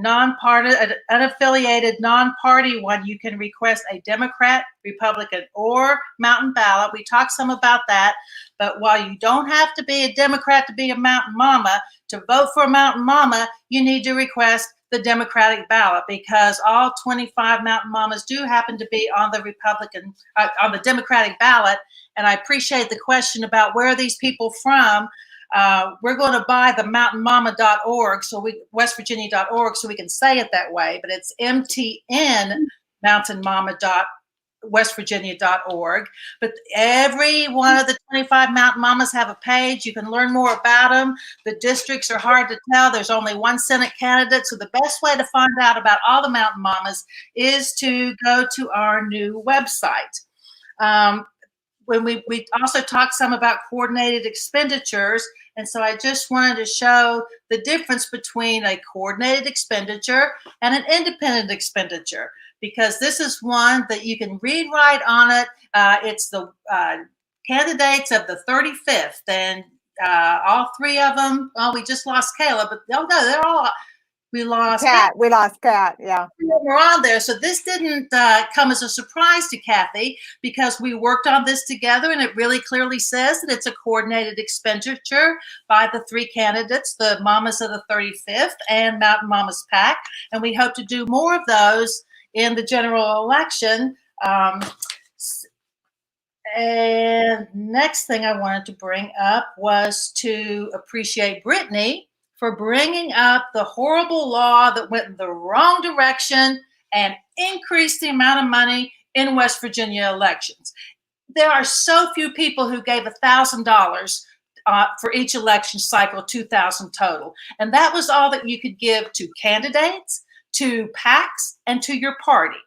non-party, an unaffiliated non-party one, you can request a Democrat, Republican, or mountain ballot. We talked some about that, but while you don't have to be a Democrat to be a mountain mama, to vote for a mountain mama, you need to request the Democratic ballot, because all 25 mountain mamas do happen to be on the on the Democratic ballot. And I appreciate the question about where are these people from. We're going to buy the mountainmama.org, westvirginia.org, so we can say it that way, but it's MTN mountainmama.westvirginia.org. But every one of the 25 mountain mamas have a page. You can learn more about them. The districts are hard to tell. There's only one Senate candidate. So the best way to find out about all the mountain mamas is to go to our new website. When we also talked some about coordinated expenditures. And so I just wanted to show the difference between a coordinated expenditure and an independent expenditure, because this is one that you can read right on it. It's the candidates of the 35th, and all three of them, oh, we just lost Kayla, but oh no, they're all, we lost Kat. We lost Kat, yeah. We're on there. So this didn't come as a surprise to Kathy, because we worked on this together, and it really clearly says that it's a coordinated expenditure by the three candidates, the Mamas of the 35th and Mountain Mamas PAC. And we hope to do more of those in the general election. And next thing I wanted to bring up was to appreciate Brittany for bringing up the horrible law that went in the wrong direction and increased the amount of money in West Virginia elections. There are so few people who gave $1,000 for each election cycle, 2,000 total. And that was all that you could give to candidates, to PACs, and to your party.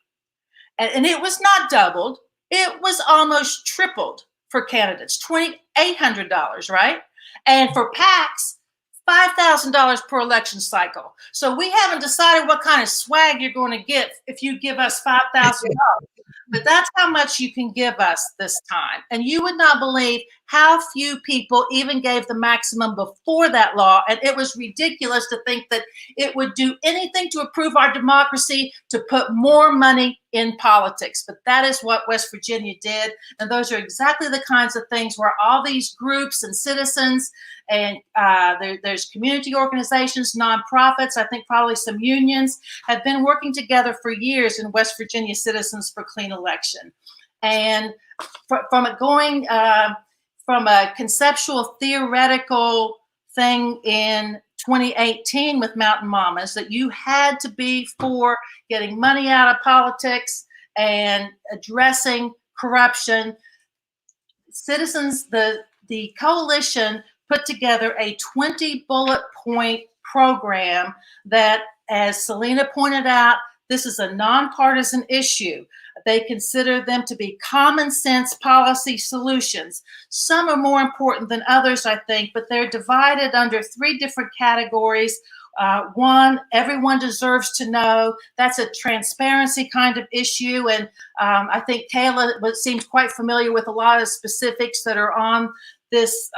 And it was not doubled. It was almost tripled for candidates, $2,800, right? And for PACs, $5,000 per election cycle. So we haven't decided what kind of swag you're going to get if you give us $5,000. But that's how much you can give us this time. And you would not believe how few people even gave the maximum before that law. And it was ridiculous to think that it would do anything to improve our democracy to put more money in politics. But that is what West Virginia did. And those are exactly the kinds of things where all these groups and citizens and there's community organizations, nonprofits, I think probably some unions, have been working together for years in West Virginia Citizens for Clean Election. And from it going from a conceptual theoretical thing in 2018 with Mountain Mamas, that you had to be for getting money out of politics and addressing corruption. Citizens, the coalition put together a 20 bullet point program that, as Selena pointed out, this is a nonpartisan issue. They consider them to be common sense policy solutions. Some are more important than others, I think, but they're divided under three different categories. One, everyone deserves to know. That's a transparency kind of issue. And I think Kayla seems quite familiar with a lot of specifics that are on this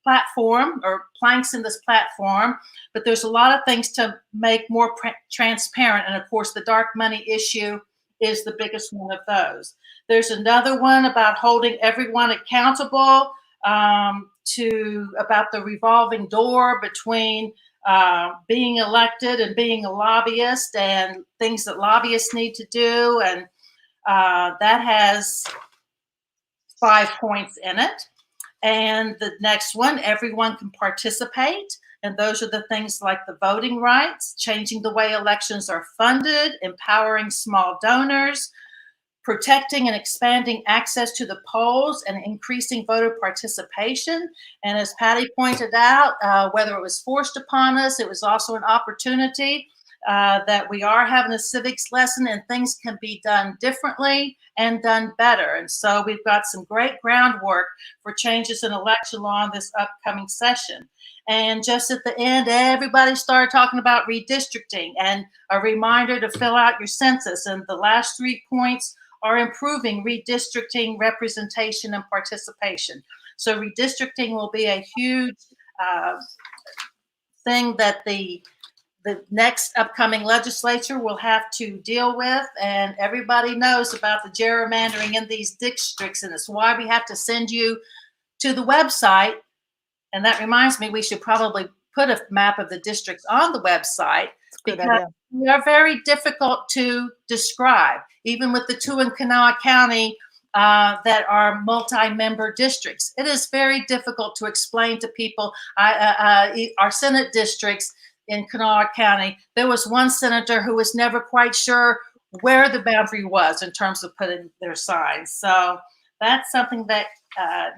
platform, or planks in this platform, but there's a lot of things to make more transparent. And of course, the dark money issue is the biggest one of those. There's another one about holding everyone accountable about the revolving door between being elected and being a lobbyist, and things that lobbyists need to do. And that has 5 points in it. And the next one, everyone can participate. And those are the things like the voting rights, changing the way elections are funded, empowering small donors, protecting and expanding access to the polls, and increasing voter participation. And as Patty pointed out, whether it was forced upon us, it was also an opportunity. that we are having a civics lesson and things can be done differently and done better. And so we've got some great groundwork for changes in election law in this upcoming session. And just at the end, everybody started talking about redistricting and a reminder to fill out your census. And the last 3 points are improving redistricting, representation, and participation. So redistricting will be a huge thing that the next upcoming legislature will have to deal with. And everybody knows about the gerrymandering in these districts. And it's why we have to send you to the website. And that reminds me, we should probably put a map of the districts on the website because they are very difficult to describe, even with the 2 in Kanawha County that are multi-member districts. It is very difficult to explain to people. Our Senate districts in Kanawha County, there was one senator who was never quite sure where the boundary was in terms of putting their signs. So that's something that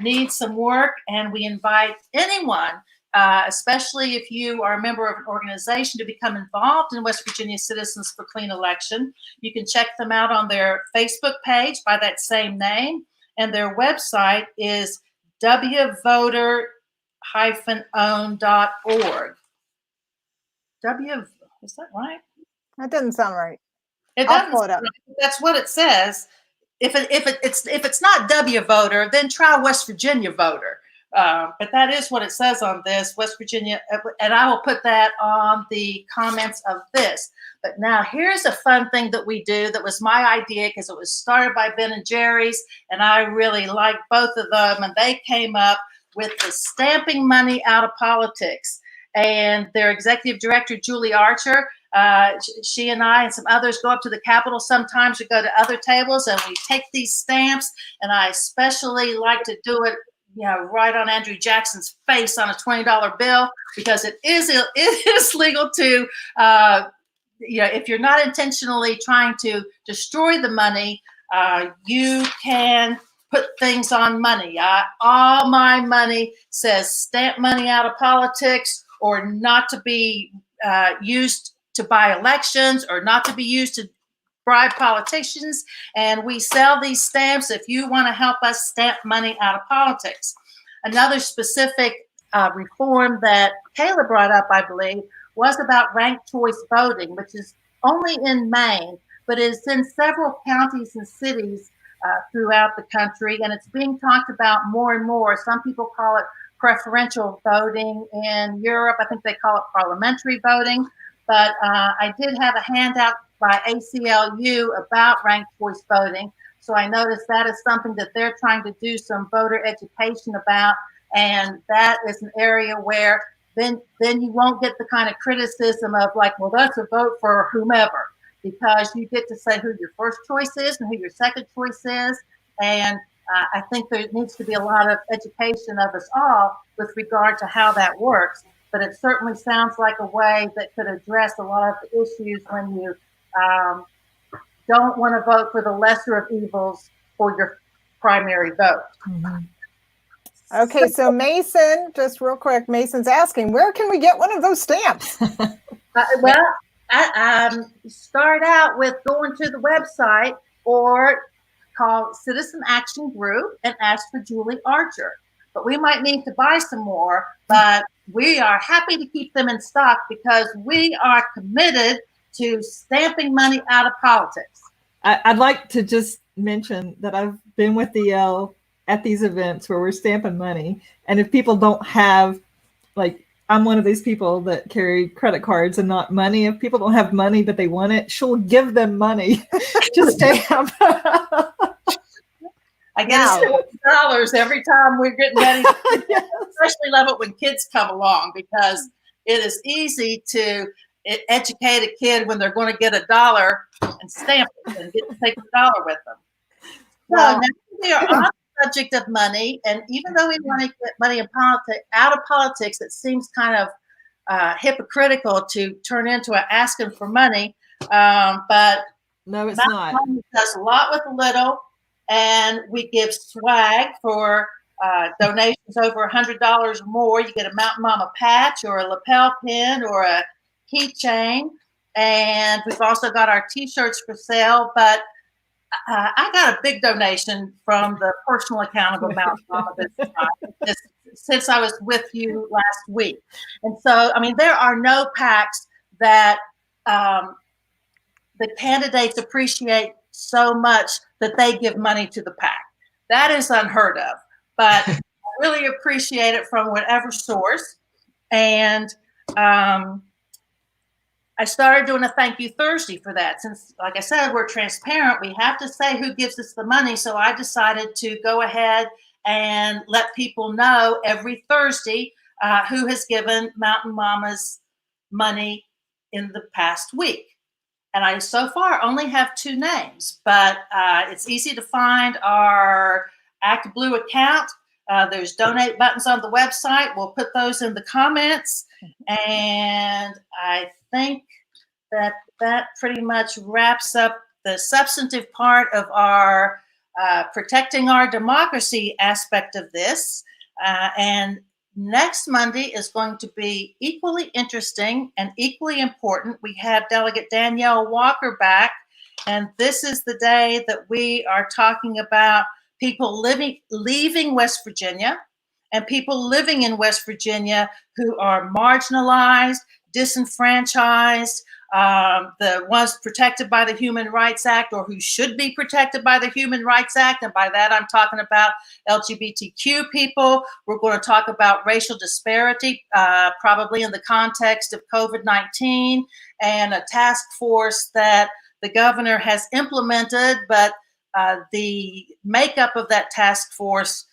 needs some work, and we invite anyone, especially if you are a member of an organization, to become involved in West Virginia Citizens for Clean Election. You can check them out on their Facebook page by that same name, and their website is wvoter-own.org. Is that right? That doesn't sound right. It doesn't sound right. That's what it says. If it's not W Voter, then try West Virginia Voter. But that is what it says on this, West Virginia, and I will put that on the comments of this. But now here's a fun thing that we do that was my idea because it was started by Ben and Jerry's, and I really liked both of them, and they came up with the stamping money out of politics. And their executive director, Julie Archer, she and I and some others go up to the Capitol sometimes. We go to other tables and we take these stamps, and I especially like to do it, right on Andrew Jackson's face on a $20 bill, because it is legal to, if you're not intentionally trying to destroy the money, you can put things on money. All my money says stamp money out of politics, or not to be used to buy elections, or not to be used to bribe politicians. And we sell these stamps if you want to help us stamp money out of politics. Another specific reform that Kayla brought up, I believe, was about ranked choice voting, which is only in Maine, but is in several counties and cities throughout the country. And it's being talked about more and more. Some people call it preferential voting. In Europe, I think they call it parliamentary voting. But I did have a handout by ACLU about ranked choice voting. So I noticed that is something that they're trying to do some voter education about. And that is an area where then you won't get the kind of criticism of like, well, that's a vote for whomever, because you get to say who your first choice is and who your second choice is. And I think there needs to be a lot of education of us all with regard to how that works. But it certainly sounds like a way that could address a lot of the issues when you don't want to vote for the lesser of evils for your primary vote. Mm-hmm. Okay, so Mason, just real quick, Mason's asking, where can we get one of those stamps? Well, I start out with going to the website or call Citizen Action Group and ask for Julie Archer. But we might need to buy some more, but we are happy to keep them in stock because we are committed to stamping money out of politics. I'd like to just mention that I've been with DL at these events where we're stamping money. And if people don't have, like, I'm one of these people that carry credit cards and not money. If people don't have money, but they want it, she'll give them money to stamp. I get $6 every time we're getting ready. Yes. Especially love it when kids come along, because it is easy to educate a kid when they're going to get $1 and stamp it and get to take the $1 with them. So now we are on the subject of money, and even though we want to get money in out of politics, it seems kind of hypocritical to turn into asking for money. But no, it's not. Does a lot with a little. And we give swag for donations over $100 or more. You get a Mountain Mama patch or a lapel pin or a keychain. And we've also got our t-shirts for sale, but I got a big donation from the personal account of a Mountain Mama Business Time since I was with you last week. And so, I mean, there are no PACs that the candidates appreciate so much that they give money to the PAC. That is unheard of, but I really appreciate it from whatever source. And I started doing a thank you Thursday for that. Since, like I said, we're transparent, we have to say who gives us the money. So I decided to go ahead and let people know every Thursday who has given Mountain Mamas money in the past week. And I so far only have 2 names, but it's easy to find our Act Blue account. There's donate buttons on the website. We'll put those in the comments. And I think that pretty much wraps up the substantive part of our protecting our democracy aspect of this. And next Monday is going to be equally interesting and equally important. We have Delegate Danielle Walker back, and this is the day that we are talking about people leaving West Virginia and people living in West Virginia who are marginalized, disenfranchised, the ones protected by the Human Rights Act or who should be protected by the Human Rights Act. And by that, I'm talking about LGBTQ people. We're going to talk about racial disparity, probably in the context of COVID-19 and a task force that the governor has implemented, but the makeup of that task force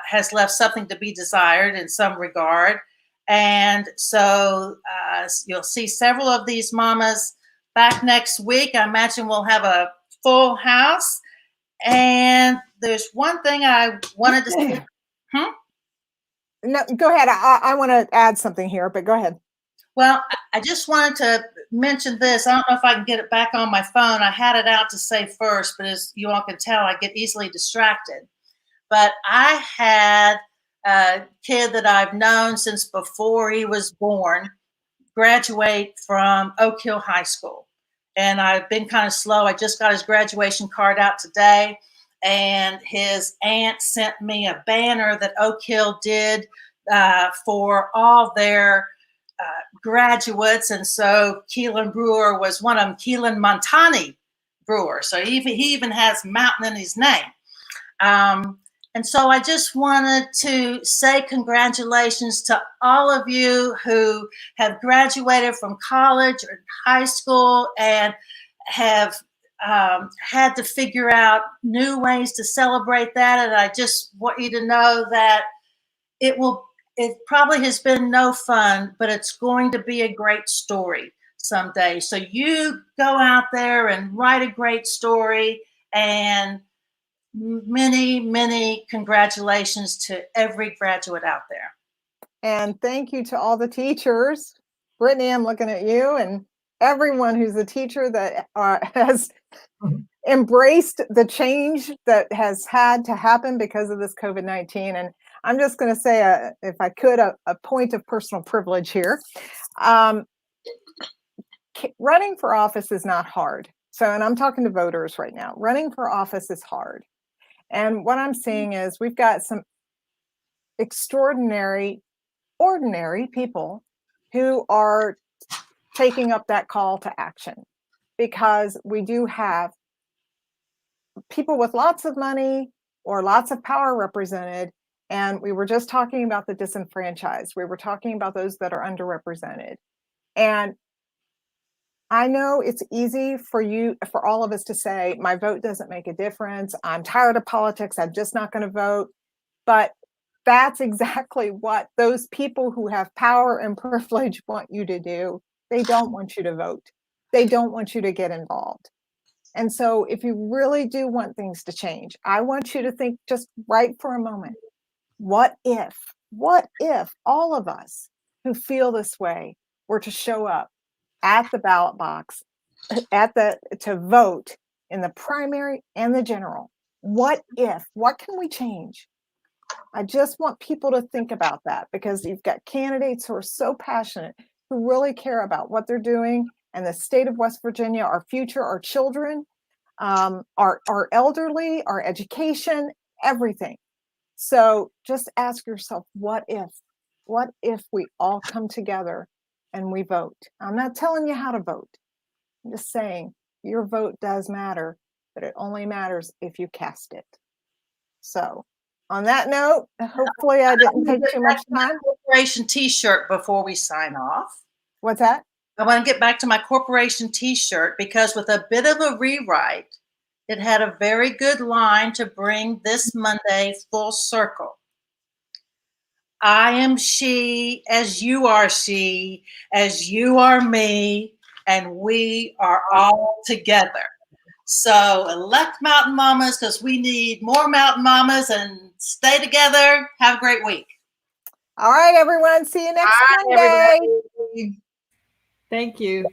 has left something to be desired in some regard. And so you'll see several of these mamas back next week. I imagine we'll have a full house. And there's one thing I wanted to say. No, go ahead. I want to add something here, but go ahead. Well, I just wanted to mention this. I don't know if I can get it back on my phone. I had it out to say first, but as you all can tell, I get easily distracted. But I had a kid that I've known since before he was born graduate from Oak Hill High School. And I've been kind of slow. I just got his graduation card out today. And his aunt sent me a banner that Oak Hill did for all their graduates. And so Keelan Brewer was one of them, Keelan Montani Brewer. So he even has mountain in his name. And so I just wanted to say congratulations to all of you who have graduated from college or high school and have had to figure out new ways to celebrate that. And I just want you to know that it probably has been no fun, but it's going to be a great story someday. So you go out there and write a great story, and many, many congratulations to every graduate out there. And thank you to all the teachers. Brittany, I'm looking at you, and everyone who's a teacher that has embraced the change that has had to happen because of this COVID-19. And I'm just going to say, if I could, a point of personal privilege here. Running for office is not hard. So, and I'm talking to voters right now. Running for office is hard. And what I'm seeing is we've got some extraordinary, ordinary people who are taking up that call to action, because we do have people with lots of money or lots of power represented. And we were just talking about the disenfranchised. We were talking about those that are underrepresented. And I know it's easy for all of us to say, my vote doesn't make a difference. I'm tired of politics. I'm just not going to vote. But that's exactly what those people who have power and privilege want you to do. They don't want you to vote. They don't want you to get involved. And so if you really do want things to change, I want you to think just right for a moment. What if all of us who feel this way were to show up at the ballot box, to vote in the primary and the general? What can we change? I just want people to think about that, because you've got candidates who are so passionate, who really care about what they're doing and the state of West Virginia, our future, our children, our elderly, our education, everything. So just ask yourself, what if we all come together and we vote? I'm not telling you how to vote. I'm just saying your vote does matter, but it only matters if you cast it. So on that note, hopefully I didn't take too much time. Corporation t-shirt before we sign off. What's that? I want to get back to my corporation t-shirt because with a bit of a rewrite, it had a very good line to bring this Monday full circle. I am she, as you are she, as you are me, and we are all together. So elect Mountain Mamas because we need more Mountain Mamas, and stay together. Have a great week. All right, everyone. See you next Monday. Everybody. Thank you.